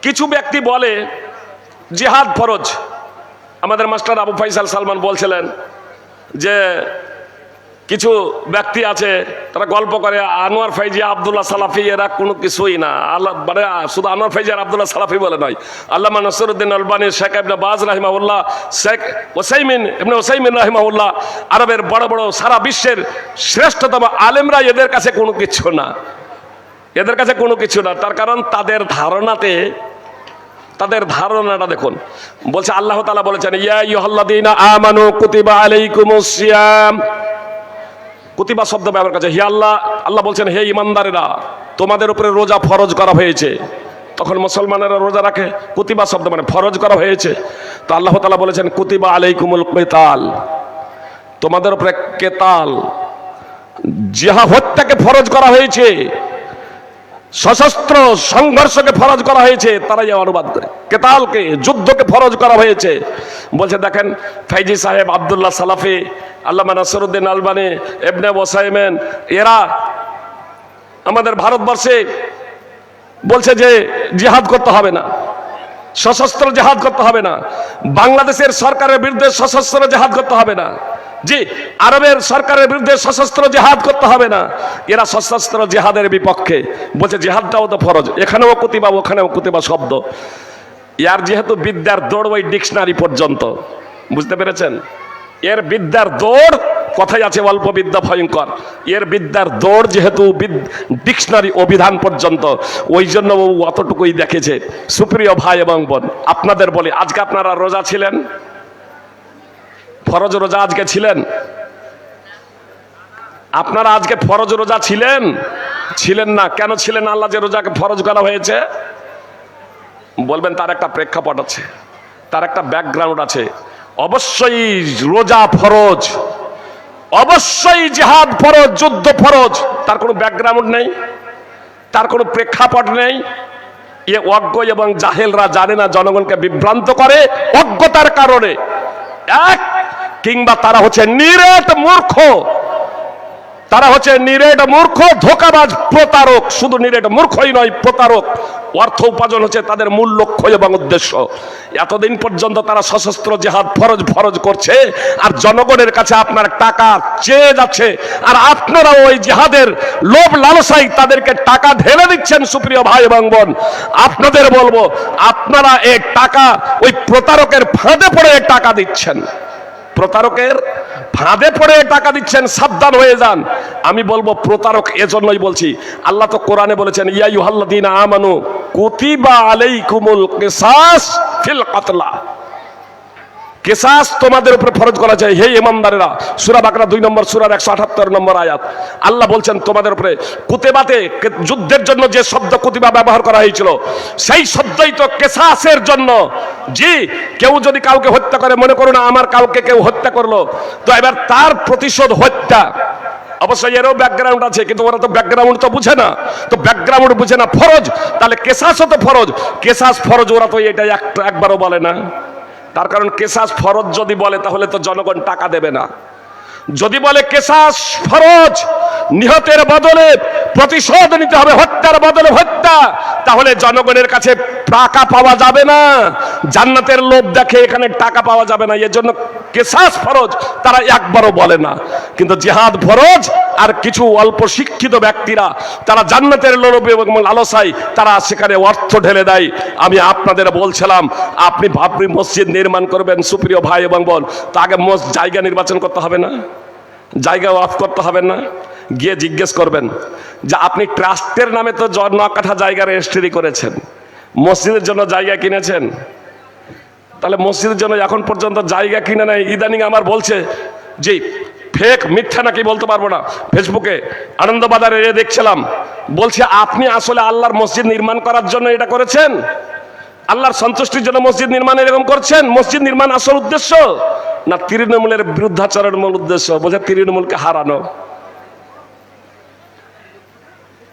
কিছু ব্যক্তি বলে জিহাদ ফরজ। আমাদের মাস্টার আবু ফাইসাল সালমান বলছিলেন যে কিছু ব্যক্তি আছে তারা গল্প করে আনোয়ার ফাইজি, আব্দুল্লাহ সালাফি এরা কোনো কিছুই না। আল্লাহ মানে শুধু আনোয়ার ফাইজি আর আব্দুল্লাহ সালাফি বলে নয়, আল্লামা নসরুদ্দিন আলবানী, শেখ ইবনে বাজ রাহিমাহুল্লাহ, শেখ ইবনে ওসাইমিন রাহিমাহুল্লাহ, আরবের বড় বড় সারা বিশ্বের শ্রেষ্ঠতম আলেমরা এদের কাছে কোনো কিছু না, এদের কাছে কোনো কিছু না। তার কারণ তাদের ধারণাটা দেখুন। বলছে আল্লাহ তাআলা বলেছেন, ইয়া আইয়ুহাল্লাযীনা আমানু কুতিবা আলাইকুমুস সিয়াম। কুতিবা শব্দ ব্যবহার করেছে। হে আল্লাহ বলছেন, হে ইমানদারেরা, তোমাদের উপরে রোজা ফরজ করা হয়েছে। তখন মুসলমানেরা রোজা রাখে। কুতিবা শব্দ মানে ফরজ করা হয়েছে। তো আল্লাহ তাআলা বলেছেন কুতিবা আলাইকুমুল কিতাল, তোমাদের উপরে কেতাল, জিহাদ, হত্যাকে ফরজ করা হয়েছে, সশস্ত্র সংঘর্ষকে ফরজ করা হয়েছে। তারাই অনুবাদ করে কেতালকে, যুদ্ধকে ফরজ করা হয়েছে। বলছে দেখেন, ফাইজি সাহেব, আব্দুল্লাহ সালাফি, আল্লামা নসরুদ্দিন আলবানী, ইবনে ওসাইমিন, এরা আমাদের ভারতবর্ষে বলছে যে জিহাদ করতে হবে না, সশস্ত্র জিহাদ করতে হবে না। বাংলাদেশের সরকারের বিরুদ্ধে সশস্ত্র জিহাদ করতে হবে না। জি, আরবের সরকারের বিরুদ্ধে সশস্ত্র জিহাদ করতে হবে না। এরা সশস্ত্র জিহাদের বিপক্ষে। বলছে জিহাদটাও তো ফরজ, এখানেও কুতিবা ওখানেও কুতিবা শব্দ। ইয়ার যেহেতু বিদ্যার দৌড় ওই ডিকশনারি পর্যন্ত, বুঝতে পেরেছেন? এর বিদ্যার দৌড়, কথাই আছে অল্প বিদ্যা ভয়ঙ্কর। এর বিদ্যার দৌড় যেহেতু ডিকশনারি অভিধান পর্যন্ত, ওই জন্য ও অতটুকুই দেখেছে। সুপ্রিয় ভাই এবং বোন, আপনাদের বলি, আজকে আপনারা রোজা ছিলেন, ফরজ রোজা আজকে ছিলেন? আপনারা আজকে ফরজ রোজা ছিলেন না। কেন ছিলেন? আল্লাহ যে রোজাকে ফরজ করা হয়েছে, বলবেন তার একটা প্রেক্ষাপট আছে, তার একটা ব্যাকগ্রাউন্ড আছে। অবশ্যই রোজা ফরজ, অবশ্যই জিহাদ ফরজ, যুদ্ধ ফরজ, তার কোনো ব্যাকগ্রাউন্ড নেই। তার কোনো প্রেক্ষাপট নেই। এ অজ্ঞ এবং জাহেলরা জানে না, জনগণকে বিভ্রান্ত করে অজ্ঞতার কারণে। এক কিংবা তারা হচ্ছে নিরেট মূর্খ, তারা হচ্ছে নিরেট মূর্খ, ধোঁকাবাজ, প্রতারক। শুধু নিরেট মূর্খই নয়, প্রতারক। অর্থ উপার্জন হচ্ছে তাদের মূল লক্ষ্য এবং উদ্দেশ্য। এতদিন পর্যন্ত তারা সশস্ত্র জিহাদ ফরজ করছে, আর জনগণের কাছে আপনার টাকা চেয়ে যাচ্ছে, আর আপনারা ওই জিহাদের লোভ লালসায় তাদেরকে টাকা ঢেলে দিচ্ছেন। সুপ্রিয় ভাই এবং বোন, আপনাদের বলবো, আপনারা এই টাকা ওই প্রতারকের ফাঁদে পড়ে টাকা দিচ্ছেন, প্রতারকের ফাঁদে পড়ে টাকা দিচ্ছেন, সাবধান হয়ে যান। আমি বলবো প্রতারক এজন্যই বলছি, আল্লাহ তো কোরআনে বলেছেন, ইয়া আইয়ুহাল্লাযীনা আমানু কুতিবা আলাইকুমুল কিসাস ফিল কাতলা। কিসাস তোমাদের উপরে ফরজ করা যায় হে ইমানদারেরা। সূরা বাকরা 2 নম্বর সূরার 178 নম্বর আয়াত। আল্লাহ বলছেন তোমাদের উপরে কুতিবাতে, যুদ্ধের জন্য যে শব্দ কুতিবা ব্যবহার করা হয়েছিল সেই শব্দই তো কিসাসের জন্য। জি, কেউ যদি কাউকে হত্যা করে, মনে করুন আমার কাউকে কেউ হত্যা করলো, তো এবার তার প্রতিশোধ হত্যা। অবশ্যই এরও ব্যাকগ্রাউন্ড আছে, কিন্তু ওরা তো ব্যাকগ্রাউন্ড তো বুঝে না, তো ব্যাকগ্রাউন্ড বুঝে না, ফরজ, তাহলে কেসাসও তো ফরজ। কেসাস ফরজ, ওরা তো এটা একবারও বলে না। তার কারণ কেসাস ফরজ যদি বলে তাহলে তো জনগণ টাকা দেবে না। যদি বলে কেসাস ফরজ, নিহতের বদলে প্রতিশোধ নিতে হবে, হত্যার বদলে হত্যা, তাহলে জনগণের কাছে টাকা পাওয়া যাবে না। জান্নাতের লোভ দেখে এখানে টাকা পাওয়া যাবে না, এর জন্য কেসাস ফরজ তারা একবারও বলে না। কিন্তু জিহাদ ফরজ, আর কিছু অল্প শিক্ষিত ব্যক্তিরা তারা জান্নাতের লোভ এবং লালসায় তারা সেখানে অর্থ ঢেলে দেয়। আমি আপনাদের বলছিলাম, আপনি মসজিদ নির্মাণ করবেন, সুপ্রিয় ভাই এবং বোন, তা আগে জায়গা নির্বাচন করতে হবে না? জায়গা ওয়াকফ করতে হবে না? গিয়ে জিজ্ঞেস করবেন যে আপনি ট্রাস্টের নামে তো 9 কাঠা জায়গা রেজিস্ট্রি করেছেন, মসজিদের জন্য জায়গা কিনেছেন, তাহলে মসজিদের জন্য এখন পর্যন্ত জায়গা কিনে নেয়। ইদানিং আমার বলছে যে ফেক, মিথ্যা নাকি বলতে পারবো না, ফেসবুকে আনন্দবাজারে দেখছিলাম, বলছে আপনি আসলে আল্লাহর মসজিদ নির্মাণ করার জন্য এটা করেছেন, আল্লাহর সন্তুষ্টির জন্য মসজিদ নির্মাণ এরকম করছেন। মসজিদ নির্মাণ আসল উদ্দেশ্য না তৃণমূলের বিরুদ্ধাচরণের মূল উদ্দেশ্য? বোঝা তৃণমূলকে হারানো।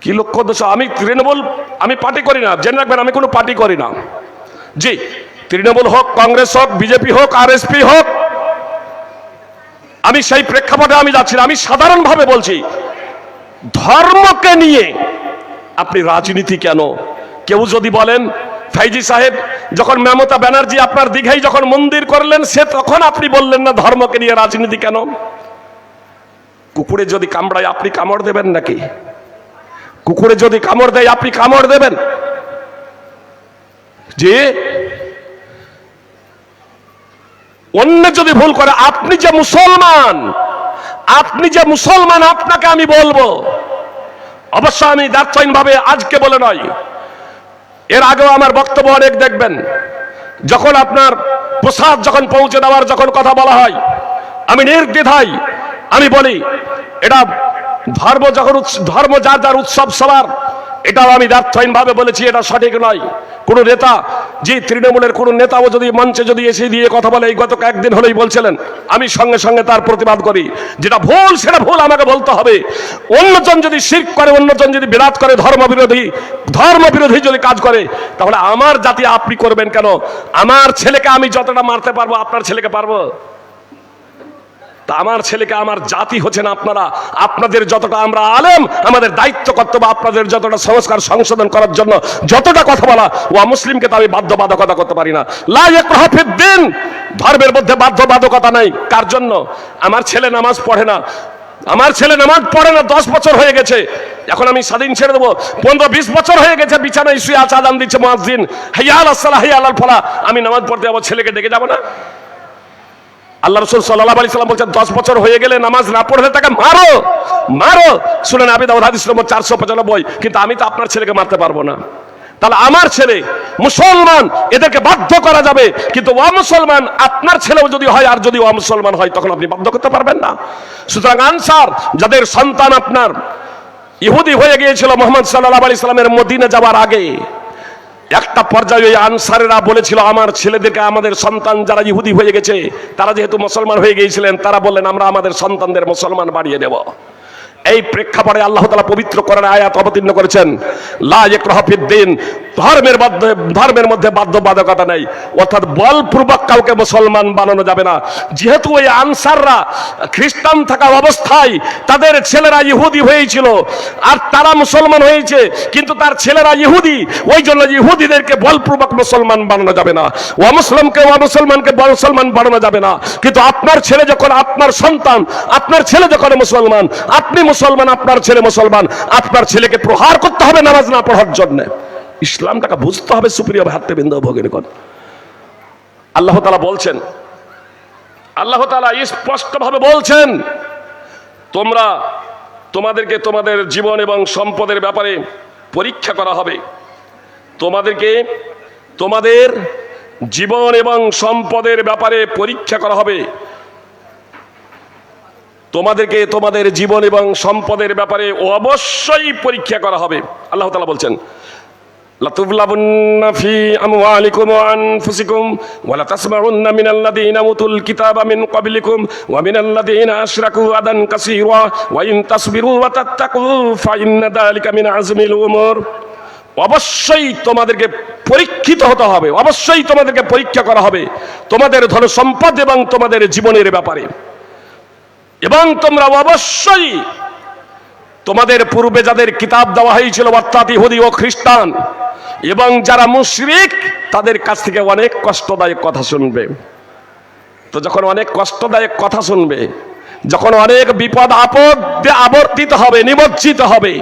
কি লক্ষ্য উদ্দেশ্য? আমি তৃণমূল, আমি পার্টি করি না, জেনে রাখবেন, আমি কোনো পার্টি করি না। জি, তৃণমূল হোক, কংগ্রেস হোক, বিজেপি হোক, আরএসপি হোক, আমি সেই প্রেক্ষাপটে আমি যাচ্ছি না। আমি সাধারণভাবে বলছি, ধর্মকে নিয়ে আপনি রাজনীতি কেন? কেউ যদি বলেন ফাইজি সাহেব যখন মমতা ব্যানার্জি আপনার দীঘায় যখন মন্দির করলেন, সে তখন আপনি বললেন না ধর্মকে নিয়ে রাজনীতি কেন? কুকুরে যদি কামড়ায় আপনি কামড় দেবেন নাকি? কুকুরে যদি কামড় দেয় আপনি কামড় দেবেন? যে অন্য যদি ভুল করে, আপনি যে মুসলমান, আপনি যে মুসলমান, আপনাকে আমি বলবো, অবশ্য আমি দার্থহীন ভাবে আজকে বলে নয়, এর আগেও আমার বক্তব্য অনেক দেখবেন, যখন আপনার প্রসাদ যখন পৌঁছে দেওয়ার যখন কথা বলা হয়, আমি নির্দ্বিধায় আমি বলি, এটা ধর্ম যখন ধর্ম যার যার উৎসব সবার, এটাও আমি দার্থহীন ভাবে বলেছি, এটা সঠিক নয়। কোন নেতা, যে তৃণমূলের কোন নেতাও যদি মঞ্চে যদি এসে দিয়ে কথা বলে, এই গত একদিন হলেই বলছিলেন, আমি সঙ্গে সঙ্গে তার প্রতিবাদ করি। যেটা ভুল সেটা ভুল আমাকে বলতে হবে। অন্যজন যদি শিরক করে, অন্যজন যদি বিরাট করে, ধর্মবিরোধী যদি কাজ করে, তাহলে আমার জাতি আপনি করবেন কেন? আমার ছেলেকে আমি যতটা মারতে পারবো, আপনার ছেলেকে পারবো? তা আমার ছেলেকে, আমার জাতি হচ্ছেন আপনারা। আপনাদের যতটা আমরা আলেম, আমাদের দায়িত্ব কর্তব্য আপনাদের যতটা সংস্কার সংশোধন করার জন্য যতটা কথা বলা, ও মুসলিমকে তো আমি বাধ্যবাধকতা করতে পারি না। লা ইয়াকরাহু ফিদ্দিন, ধর্মের মধ্যে বাধ্যবাধকতা নাই। কার জন্য? আমার ছেলে নামাজ পড়ে না, আমার ছেলে নামাজ পড়ে না, 10 বছর হয়ে গেছে, এখন আমি স্বাধীন ছেড়ে দেবো? 15-20 বছর হয়ে গেছে, বিছানায় শুয়ে আছে, আযান দিচ্ছে মুয়াজ্জিন, হাইয়া আলাস সালাহ, হাইয়া আলাল ফালাহ, আমি নামাজ পড়তে যাবো, ছেলেকে ডেকে যাবো না? আল্লাহ রাসূল সাল্লাল্লাহু আলাইহি সাল্লাম বলেছেন, 10 বছর হয়ে গেলে নামাজ না পড়লে তাকে মারো, মারো। শুনেন আবি দাউদ হাদিস নম্বর 495। কিন্তু আমি তো আপনার ছেলেকে মারতে পারবো না। তাহলে আমার ছেলে মুসলমান, এদেরকে বাধ্য করা যাবে, কিন্তু অমুসলমান আপনার ছেলেও যদি হয়, আর যদি অমুসলমান হয়, তখন আপনি বাধ্য করতে পারবেন না। সুতরাং আনসার যাদের সন্তান আপনার ইহুদি হয়ে গিয়েছিল মুহাম্মদ সাল্লাল্লাহু আলাইহি সাল্লামের মদিনা যাওয়ার আগে, একটা পর্যায়ে ওই আনসারেরা বলেছিল, আমার ছেলেদেরকে, আমাদের সন্তান যারা ইহুদি হয়ে গেছে, তারা যেহেতু মুসলমান হয়ে গিয়েছিলেন, তারা বললেন আমরা আমাদের সন্তানদের মুসলমান বানিয়ে দেব। এই প্রেক্ষাপটে আল্লাহ তাআলা পবিত্র কোরআনে আয়াত অবতীর্ণ করেছেন, লা ইকরাহা ফিদ্দিন, ধর্মের মধ্যে বাধ্যবাধকতা নেই, অর্থাৎ বলপূর্বক কাউকে মুসলমান বানানো যাবে না। যেহেতু ওই আনসাররা খ্রিস্টান থাকা অবস্থায় তাদের ছেলেরা ইহুদি হয়েছিল আর তারা মুসলমান হয়েছে, কিন্তু তার ছেলেরা ইহুদি, ওই জন্য ইহুদিদেরকে বলপূর্বক মুসলমান বানানো যাবে না, অমুসলিমকে মুসলমান বানানো যাবে না। কিন্তু আপনার ছেলে যখন, আপনার সন্তান, আপনার ছেলে যখন মুসলমান, আপনি মুসলমান, আপনার ছেলে মুসলমান, আপনার ছেলেকে প্রহার করতে হবে নামাজ না পড়ার জন্য। ইসলামটাকে বুঝতে হবে সুপ্রিয় ভাতৃবৃন্দ ভগিনীগণ। আল্লাহ তাআলা বলছেন, আল্লাহ তাআলা স্পষ্টভাবে বলছেন, তোমাদেরকে তোমাদের জীবন এবং সম্পদের ব্যাপারে পরীক্ষা করা হবে। তোমাদেরকে তোমাদের জীবন এবং সম্পদের ব্যাপারে পরীক্ষা করা হবে। তোমাদেরকে তোমাদের জীবন এবং সম্পদের ব্যাপারে অবশ্যই পরীক্ষা করা হবে। আল্লাহ তাআলা বলছেন, লাতুবলাবুন্না ফি আমওয়ালিকুম ওয়া আনফুসিকুম ওয়া লাতাসমাউন্না মিনাল্লাযীনা উতুল কিতাবা মিন ক্বাবলিকুম ওয়া মিনাল্লাযীনা আশরাকু আদান কাসীরা ওয়া ইন তাসবিরু ওয়া তাত্তাকু ফাইন্না যালিকা মিন আযমিল উমুর। অবশ্যই তোমাদেরকে পরীক্ষিত হতে হবে, অবশ্যই তোমাদেরকে পরীক্ষা করা হবে তোমাদের ধন সম্পদ এবং তোমাদের জীবনের ব্যাপারে। এবং তোমরা অবশ্যই তোমাদের পূর্বে যাদের কিতাব দেওয়া হয়েছিল, অর্থাৎ ইহুদি ও খ্রিস্টান এবং যারা মুশরিক, তাদের কাছ থেকে অনেক কষ্টদায়ক কথা শুনবে। তো যখন অনেক কষ্টদায়ক কথা শুনবে, যখন অনেক বিপদ আপদে আবর্তিত হবে, নিমজ্জিত হবে,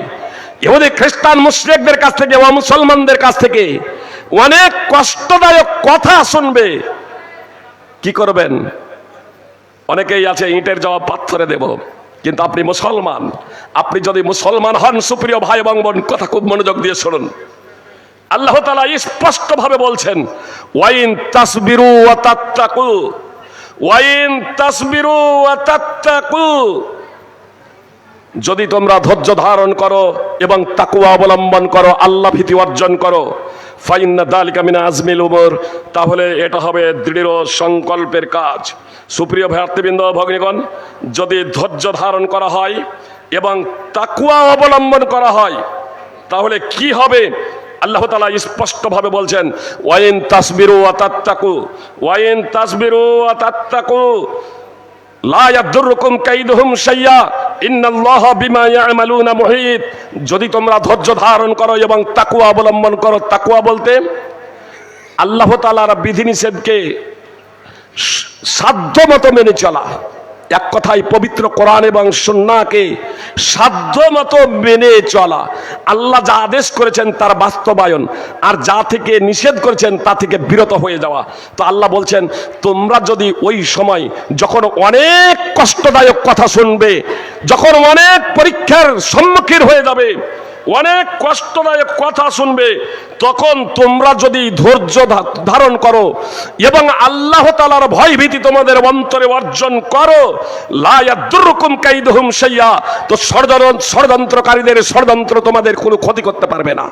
ইহুদি খ্রিস্টান মুশরিকদের কাছ থেকে ও মুসলমানদের কাছ থেকে অনেক কষ্টদায়ক কথা শুনবে, কি করবেন? অনেকেই আছে ইটের জবাব পাথরে দেব, কিন্তু আপনি মুসলমান, আপনি যদি মুসলমান হন সুপ্রিয় ভাই এবং বোন, কথা খুব মনোযোগ দিয়ে শুনুন। আল্লাহ তাআলা স্পষ্টভাবে বলছেন, ওয়াইন তাসবিরু ওয়া তাত্তাকু, ওয়াইন তাসবিরু ওয়া তাত্তাকু, যদি তোমরা ধৈর্য ধারণ করো এবং তাকওয়া অবলম্বন করো, আল্লাহ ভীতি অর্জন করো, ফাইন্না যালিকা মিন আযমিল উমুর, তাহলে এটা হবে দৃঢ় সংকল্পের কাজ। সুপ্রিয় ভাতৃবৃন্দ ভগ্নীগণ, যদি ধৈর্য ধারণ করা হয় এবং তাকওয়া অবলম্বন করা হয়, তাহলে কি হবে? আল্লাহ তাআলা স্পষ্টভাবে বলছেন, ওয়াইন তাসবিরু ওয়া তাত্তাকু, ওয়াইন তাসবিরু ওয়া তাত্তাকু লা ইয়াদুররুকুম কাইদুহুম শাইয়া ইন্নাল্লাহা বিমা ইয়ামালুনা মুহিত। যদি তোমরা ধৈর্য ধারণ করো এবং তাকওয়া অবলম্বন করো, তাকওয়া বলতে আল্লাহ তাআলার বিধিনিষেধকে সাধ্যমতো মেনে চলা, এক কথায় পবিত্র কোরআন এবং সুন্নাহকে সাধ্যমতো মেনে চলা, আল্লাহ যা আদেশ করেছেন তার বাস্তবায়ন, আর যা থেকে নিষেধ করেছেন তা থেকে বিরত হয়ে যাওয়া। তো আল্লাহ বলছেন, তোমরা যদি ওই সময় যখন অনেক কষ্টদায়ক কথা শুনবে, যখন অনেক পরীক্ষার সম্মুখীন হয়ে যাবে, অনেক কষ্টদায়ক কথা শুনবে, তখন তোমরা যদি ধৈর্য ধারণ করো এবং আল্লাহ তাআলার ভয় ভীতি তোমাদের অন্তরে অর্জন করো, লা ইয়াদুররুকুম কাইদুহুম শাইয়া, তো ষড়যন্ত্রকারীদের ষড়যন্ত্র তোমাদের কোনো ক্ষতি করতে পারবে না,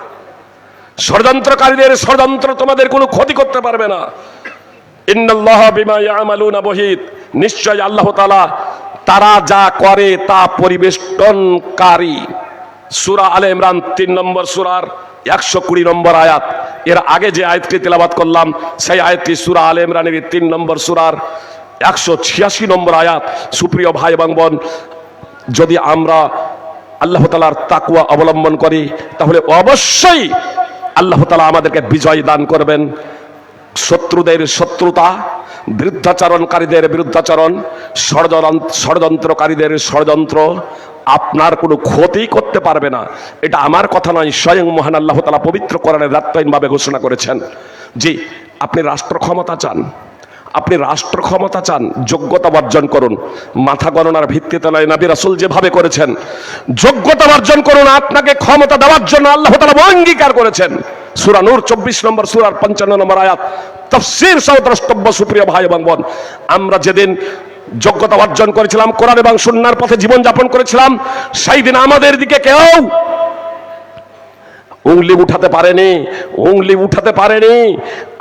ষড়যন্ত্রকারীদের ষড়যন্ত্র তোমাদের কোনো ক্ষতি করতে পারবে না। ইন্নাল্লাহা বিমা ইয়ামালুনা মুহিত, নিশ্চয় আল্লাহ তাআলা তারা যা করে তা পরিবেষ্টনকারী। সূরা আলে ইমরান 3 নম্বর সূরার 120 নম্বর আয়াত। এর আগে যে আয়াতটি তেলাওয়াত করলাম, সেই আয়াতটি সূরা আলে ইমরানের 3 নম্বর সূরার 186 নম্বর আয়াত। সুপ্রিয় ভাই এবং বোন, যদি আমরা আল্লাহ তাআলার তাকওয়া অবলম্বন করি, তাহলে অবশ্যই আল্লাহ তাআলা আমাদেরকে বিজয় দান করবেন। শত্রুদের শত্রুতা, বিরুদ্ধাচরণকারীদের বিরুদ্ধাচরণ, ষড়যন্ত্রকারীদের ষড়যন্ত্র আপনার কোনো ক্ষতি করতে পারবে না। এটা আমার কথা নয়, স্বয়ং মহান আল্লাহ তাআলা পবিত্র কোরআনে দায়িত্বহীনভাবে ঘোষণা করেছেন। জি, আপনি রাষ্ট্র ক্ষমতা চান, আপনি রাষ্ট্র ক্ষমতা চান, যোগ্যতা অর্জন করুন। মাথা গণনার ভিত্তিতে নয়, নবী রাসূল যেভাবে করেছেন, যোগ্যতা অর্জন করুন। আপনাকে ক্ষমতা দেওয়ার জন্য আল্লাহ তাআলা অঙ্গীকার করেছেন। সূরা নূর 24 নম্বর সূরার 55 নম্বর আয়াত, তাফসীর সহ দ্রষ্টব্য। সুপ্রিয় ভাই এবং বোন, আমরা যেদিন যোগ্যতা অর্জন করেছিলাম, কোরআন এবং সুন্নাহর পথে জীবন যাপন করেছিলাম, সেই দিন আমাদের দিকে কেউ উংলি উঠাতে পারেনি, উংলি উঠাতে পারেনি।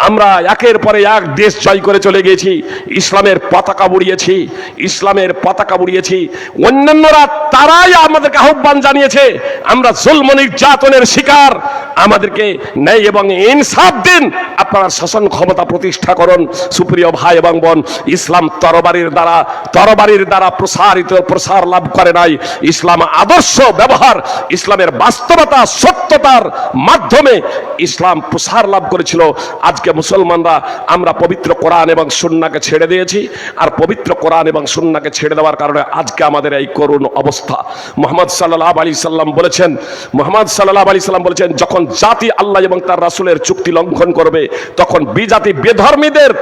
আমরা একের পরে এক দেশ জয় করে চলে গিয়েছি, ইসলামের পতাকা উড়িয়েছি, ইসলামের পতাকা উড়িয়েছি। অন্যান্যরা তারাই আমাদেরকে আহ্বান জানিয়েছে, আমরা জুলম নির্যাতনের শিকার, আমাদেরকে ন্যায় এবং ইনসাফ দিন, আপনারা শাসন ক্ষমতা প্রতিষ্ঠা করুন। সুপ্রিয় ভাই এবং বোন, ইসলাম তরবারির দ্বারা প্রসার লাভ করে নাই। ইসলাম আদর্শ ব্যবহার, ইসলামের বাস্তবতা সত্যতার মাধ্যমে ইসলাম প্রসার লাভ করেছিল। আজকে মুসলমানরা আমরা পবিত্র কোরআন এবং সুন্নাহকে ছেড়ে দিয়েছি, আর পবিত্র কোরআন এবং সুন্নাহকে ছেড়ে দেওয়ার কারণে আজকে আমাদের এই করুণ অবস্থা। মুহাম্মদ সাল্লাল্লাহু আলাইহি সাল্লাম বলেছেন, যখন জাতি আল্লাহ এবং তার রাসূলের চুক্তি লঙ্ঘন করবে, তখন বিজাতি বেধর্মীদের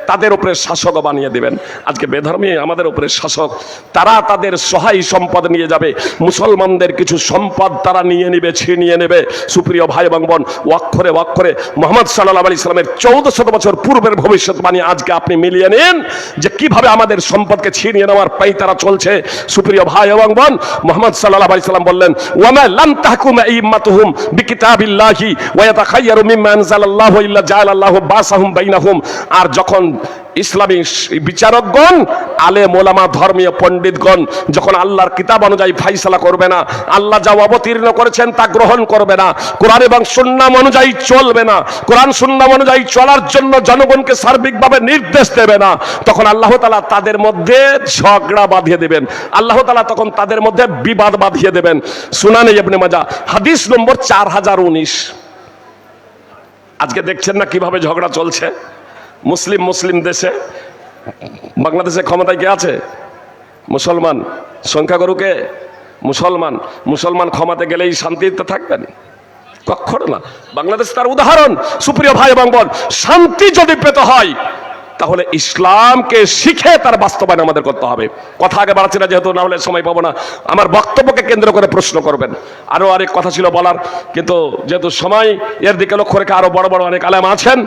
তাদের উপরে শাসক বানিয়ে দিবেন। আজকে বেধর্মী আমাদের উপরে শাসক, তারা তাদের সহায় সম্পদ নিয়ে যাবে, মুসলমানদের কিছু সম্পদ তারা নিয়ে নেবে, ছিনিয়ে নেবে। সুপ্রিয় ভাই এবং বোন, অক্ষরে অক্ষরে মুহাম্মদ সাল্লাল্লাহু আলাইহি সাল্লামের 1400 বছর পূর্বের ভবিষ্যৎবাণী আজকে আপনি মিলিয়ে নিন যে কিভাবে আমাদের সম্পদকে ছিনিয়ে নেওয়ার পাইতারা চলছে। সুপ্রিয় ভাই এবং বোন, মুহাম্মদ সাল্লাল্লাহু আলাইহি সাল্লাম বললেন, ওয়ামা লাম তাহকুম আইম্মাতুহুম বিকিতাবিল্লাহি ওয়া ইয়াতাখায়্যারু মিম্মা আনজালাল্লাহু ইল্লা জাআলাল্লাহু বাসাহুম বাইনাহুম। আর যখন ইসলামী বিচারকগণ, আলেম ওলামা, ধর্মীয় পণ্ডিতগণ যখন আল্লাহর কিতাব অনুযায়ী ফাইসালা করবে না, আল্লাহ যা অবতীর্ণ করেছেন তা গ্রহণ করবে না, কোরআন এবং সুন্নাহ অনুযায়ী চলবে না, কোরআন সুন্নাহ অনুযায়ী চলার জন্য জনগণকে সার্বিকভাবে নির্দেশ দেবে না, তখন আল্লাহ তাআলা তাদের মধ্যে ঝগড়া বাঁধিয়ে দেবেন, আল্লাহ তাআলা তখন তাদের মধ্যে বিবাদ বাঁধিয়ে দেবেন। সুনানে ইবনে মাজাহ হাদিস নম্বর 4019। আজকে দেখছেন না কিভাবে ঝগড়া চলছে মুসলিম দেশে। বাংলাদেশে ক্ষমতায় কে আছে? মুসলমান। সংখ্যাগুরুকে মুসলমান ক্ষমতায় গেলেই শান্তিতে থাকবেন? কখনো না। বাংলাদেশ তার উদাহরণ। সুপ্রিয় ভাই এবং বোন, শান্তি যদি পেতে হয় তাহলে ইসলামকে শিখে তার বাস্তবায়ন আমাদের করতে হবে। কথা আগে বাড়াচ্ছি না, যেহেতু না হলে সময় পাবো না। আমার বক্তব্যকে কেন্দ্র করে প্রশ্ন করবেন। আরো অনেক কথা ছিল বলার, কিন্তু যেহেতু সময় এর দিকে লক্ষ্য রেখে আরো বড় বড় অনেক আলেম আছেন,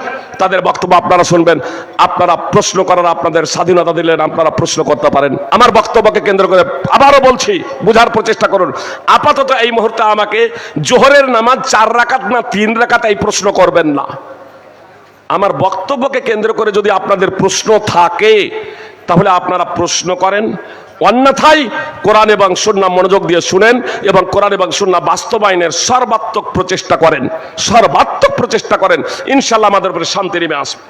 তাদের বক্তব্য আপনারা শুনবেন। আপনারা প্রশ্ন করার আপনাদের স্বাধীনতা দিলেন, আপনারা প্রশ্ন করতে পারেন। আমার বক্তব্যকে কেন্দ্র করে আবারও বলছি, বুঝার প্রচেষ্টা করুন। আপাতত এই মুহূর্তে আমাকে জোহরের নামাজ 4 রাকাত না 3 রাকাত এই প্রশ্ন করবেন না। আমার বক্তব্যকে কেন্দ্র করে যদি আপনাদের প্রশ্ন থাকে তাহলে আপনারা প্রশ্ন করেন, অন্যথায় কোরআন এবং সুন্নাহ মনোযোগ দিয়ে শুনেন এবং কোরআন এবং সুন্নাহ বাস্তবায়নের সর্বাত্মক প্রচেষ্টা করেন। ইনশাআল্লাহ আমাদের উপরে শান্তি নেমে আসবে।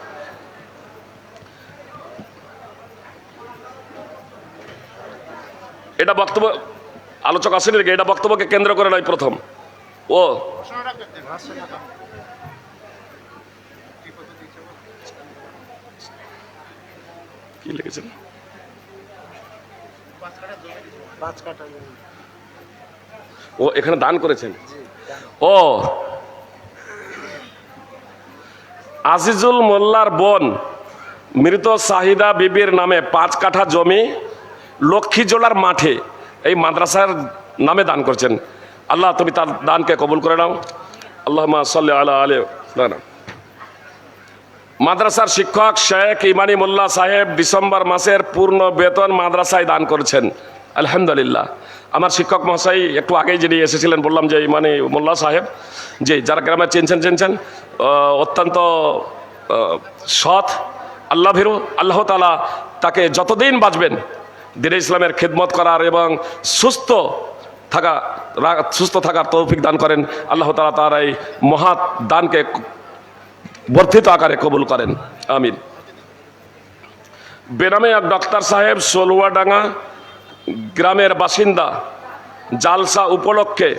এটা বক্তব্য আলোচক আসেনি দেখে, এটা বক্তব্যকে কেন্দ্র করে নয়। প্রথম কি লিখেছেন? ও এখানে দান করেছেন। ও আজিজুল মোল্লার বোন মৃত শাহিদা বিবির নামে 5 কাঠা জমি লক্ষ্মীজোলার মাঠে এই মাদ্রাসার নামে দান করছেন। আল্লাহ তুমি তার দানকে কবুল করে নাও। আল্লাহুম্মা সাল্লি আলা আলি ফুলানা। মাদ্রাসার শিক্ষক শেখ ইমানি মোল্লা সাহেব ডিসেম্বর মাসের পূর্ণ বেতন মাদ্রাসায় দান করেছেন। আলহামদুলিল্লাহ। আমার শিক্ষক মহাশয় একটু আগেই যিনি এসেছিলেন, বললাম যে ইমানি মোল্লা সাহেব, যে যারা গ্রামে চিনছেন, অত্যন্ত সৎ, আল্লাহ ভীরু। আল্লাহ তাআলা তাকে যতদিন বাঁচবেন দ্বীনে ইসলামের খিদমত করার এবং সুস্থ থাকার তৌফিক দান করেন। আল্লাহ তাআলা তার এই মহৎ দানকে বর্ধিত আকারে কবুল করেন, আমিন। বেনামে এক ডক্টর সাহেব সলুয়াডাঙ্গা গ্রামের বাসিন্দা জালসা উপলক্ষে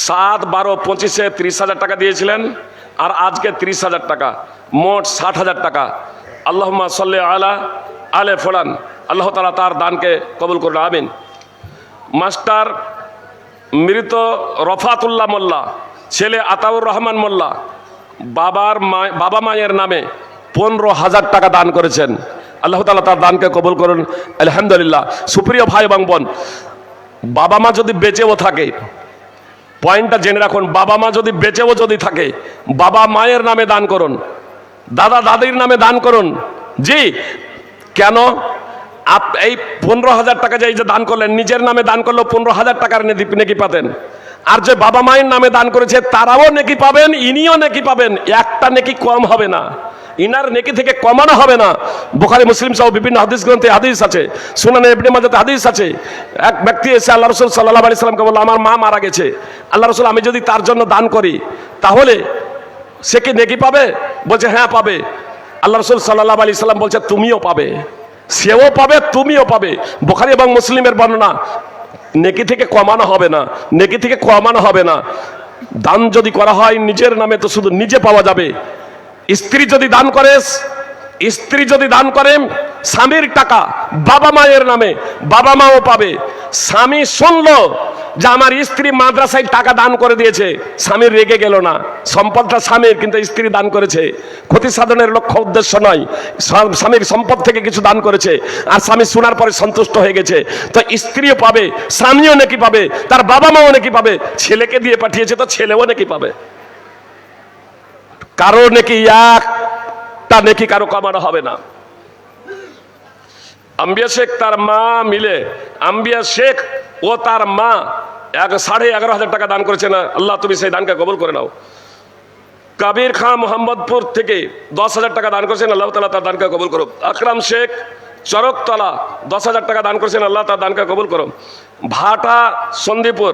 7-12-25-এ 30,000 টাকা দিয়েছিলেন, আর আজকে 30,000 টাকা, মোট 60,000 টাকা। আল্লাহুম্মা সাল্লি আলা আলে ফুলান। আল্লাহ তাআলা তার দানকে কবুল করুন, আমিন। মাস্টার মৃত রফাতুল্লাহ মোল্লা, ছেলে আতাউর রহমান মোল্লা বাবা মায়ের নামে 15,000 টাকা দান করেছেন। আল্লাহ তাআলা তার দানকে কবুল করুন, আলহামদুলিল্লাহ। সুপ্রিয় ভাই এবং বোন, বাবা মা যদি বেঁচেও থাকে, পয়েন্টটা জেনে রাখুন, বাবা মা যদি বেঁচেও থাকে, বাবা মায়ের নামে দান করুন, দাদা দাদির নামে দান করুন। জি, কেন? এই 15,000 টাকা যে দান করলেন, নিজের নামে দান করলেও 15,000 টাকার নেকি পাতেন। আর যে বাবা মায়ের নামে দান করেছে তারাও নেকি পাবেন, ইনিও নেকি পাবেন, একটা নেকি কম হবে না, ইনার নেকি থেকে কমানো হবে না। বুখারী মুসলিম সহ বিভিন্ন হাদিস গ্রন্থে হাদিস আছে, সুনানে ইবনে মাজাতে হাদিস আছে। এক ব্যক্তি এসে আল্লাহ রাসূল সাল্লাল্লাহু আলাইহি সাল্লামকে বলল, আমার মা মারা গেছে, আল্লাহ রাসূল আমি যদি তার জন্য দান করি তাহলে সে কি নেকি পাবে? বলছে হ্যাঁ পাবে। আল্লাহ রাসূল সাল্লাল্লাহু আলাইহি সাল্লাম বলছে তুমিও পাবে, সেও পাবে, তুমিও পাবে। বুখারী এবং মুসলিমের বর্ণনা, নেকি থেকে কমানো হবে না, নেকি থেকে কমানো হবে না। দান যদি করা হয় নিজের নামে তো শুধু নিজে পাওয়া যাবে। স্ত্রী যদি দান করে, স্ত্রী যদি দান করে স্বামীর টাকা বাবা মায়ের নামে, বাবা মাও পাবে। স্বামী শুনলো যে আমার স্ত্রী মাদ্রাসায় টাকা দান করে দিয়েছে, স্বামীর রেগে গেল না, সম্পদটা স্বামীর কিন্তু স্ত্রী দান করেছে, ক্ষতি সাধনের লক্ষ্য উদ্দেশ্য নয়, স্বামীর সম্পদ থেকে কিছু দান করেছে, আর স্বামী শোনার পরে সন্তুষ্ট হয়ে গেছে। তো স্ত্রীও পাবে, স্বামীও নাকি পাবে, তার বাবা মাও নাকি পাবে, ছেলেকে দিয়ে পাঠিয়েছে তো ছেলেও নাকি পাবে। কারো নাকি একটা নেকি কারো কমানো হবে না। আম্বিয়া শেখ তার মা মিলে, আম্বিয়া শেখ ও তার মা 11,500 টাকা দান করেছেন। আল্লাহ তুমি সেই দানকে কবুল করে নাও। কাবির খান মোহাম্মদপুর থেকে 10,000 টাকা দান করেছেন, আল্লাহ তাআলা তার দানকে কবুল করো। আকরাম শেখ চরকতলা 10,000 টাকা দান করেছেন, আল্লাহ তার দানকে কবুল করো। ভাটা সন্দীপুর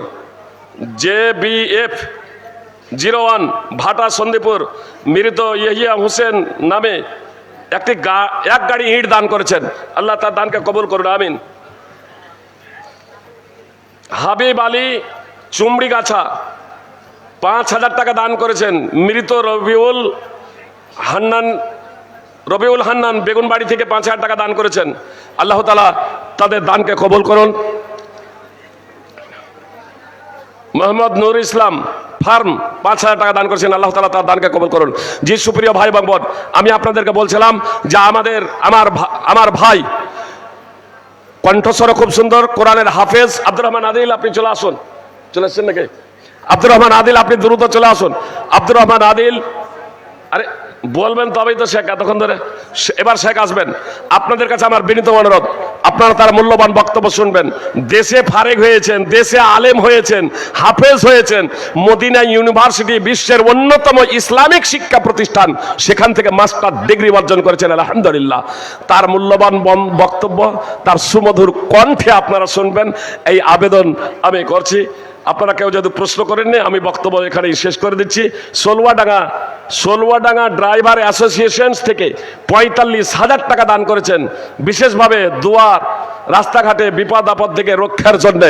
JBF 01 ভাটা সন্দীপুর মৃত ইহিয়া হোসেন নামে এক গাড়ি ইট দান করেছেন, আল্লাহ তার দানকে কবুল করুন, আমিন। হাবিব আলী চুমড়িগাছা 5,000 টাকা দান করেছেন, মৃত রবিউল হান্নান বেগুনবাড়ি থেকে 5,000 টাকা দান করেছেন, আল্লাহ তাআলা তাদের দানকে কবুল করুন। মোহাম্মদ নুর ইসলাম ফার্ম 5,000 টাকা দান করেছেন, আল্লাহ তাআলা তার দানকে কবুল করুন। জি সুপ্রিয় ভাই এবং বোন, আমি আপনাদেরকে বলছিলাম যে আমার ভাই কণ্ঠস্বর খুব সুন্দর, কোরআনের হাফেজ আব্দুর রহমান আদিল, আপনি চলে আসুন। চলে আসছেন নাকি? আব্দুর রহমান আদিল, আপনি দ্রুত চলে আসুন। আব্দুর রহমান আদিল, আরে বলবেন তবেই তো শেখ, এতক্ষণ ধরে এবার শেখ আসবেন। আপনাদের কাছে আমার বিনীত অনুরোধ, আপনারা তার মূল্যবান বক্তব্য শুনবেন। দেশে ফারেক হয়েছেন, দেশে আলেম হয়েছেন, হাফেজ হয়েছেন, মদিনা ইউনিভার্সিটি বিশ্বের অন্যতম ইসলামিক শিক্ষা প্রতিষ্ঠান, সেখান থেকে মাস্টার ডিগ্রি অর্জন করেছেন, আলহামদুলিল্লাহ। তার মূল্যবান বক্তব্য তার সুমধুর কণ্ঠে আপনারা শুনবেন, এই আবেদন আমি করছি। আপনারা কেউ যদি প্রশ্ন করেননি, আমি বক্তব্য এখানেই শেষ করে দিচ্ছি। সোলুয়াডাঙ্গা ড্রাইভার অ্যাসোসিয়েশন থেকে 45,000 টাকা দান করেছেন, বিশেষভাবে দুয়ার রাস্তাঘাটে বিপদ আপদ থেকে রক্ষার জন্য।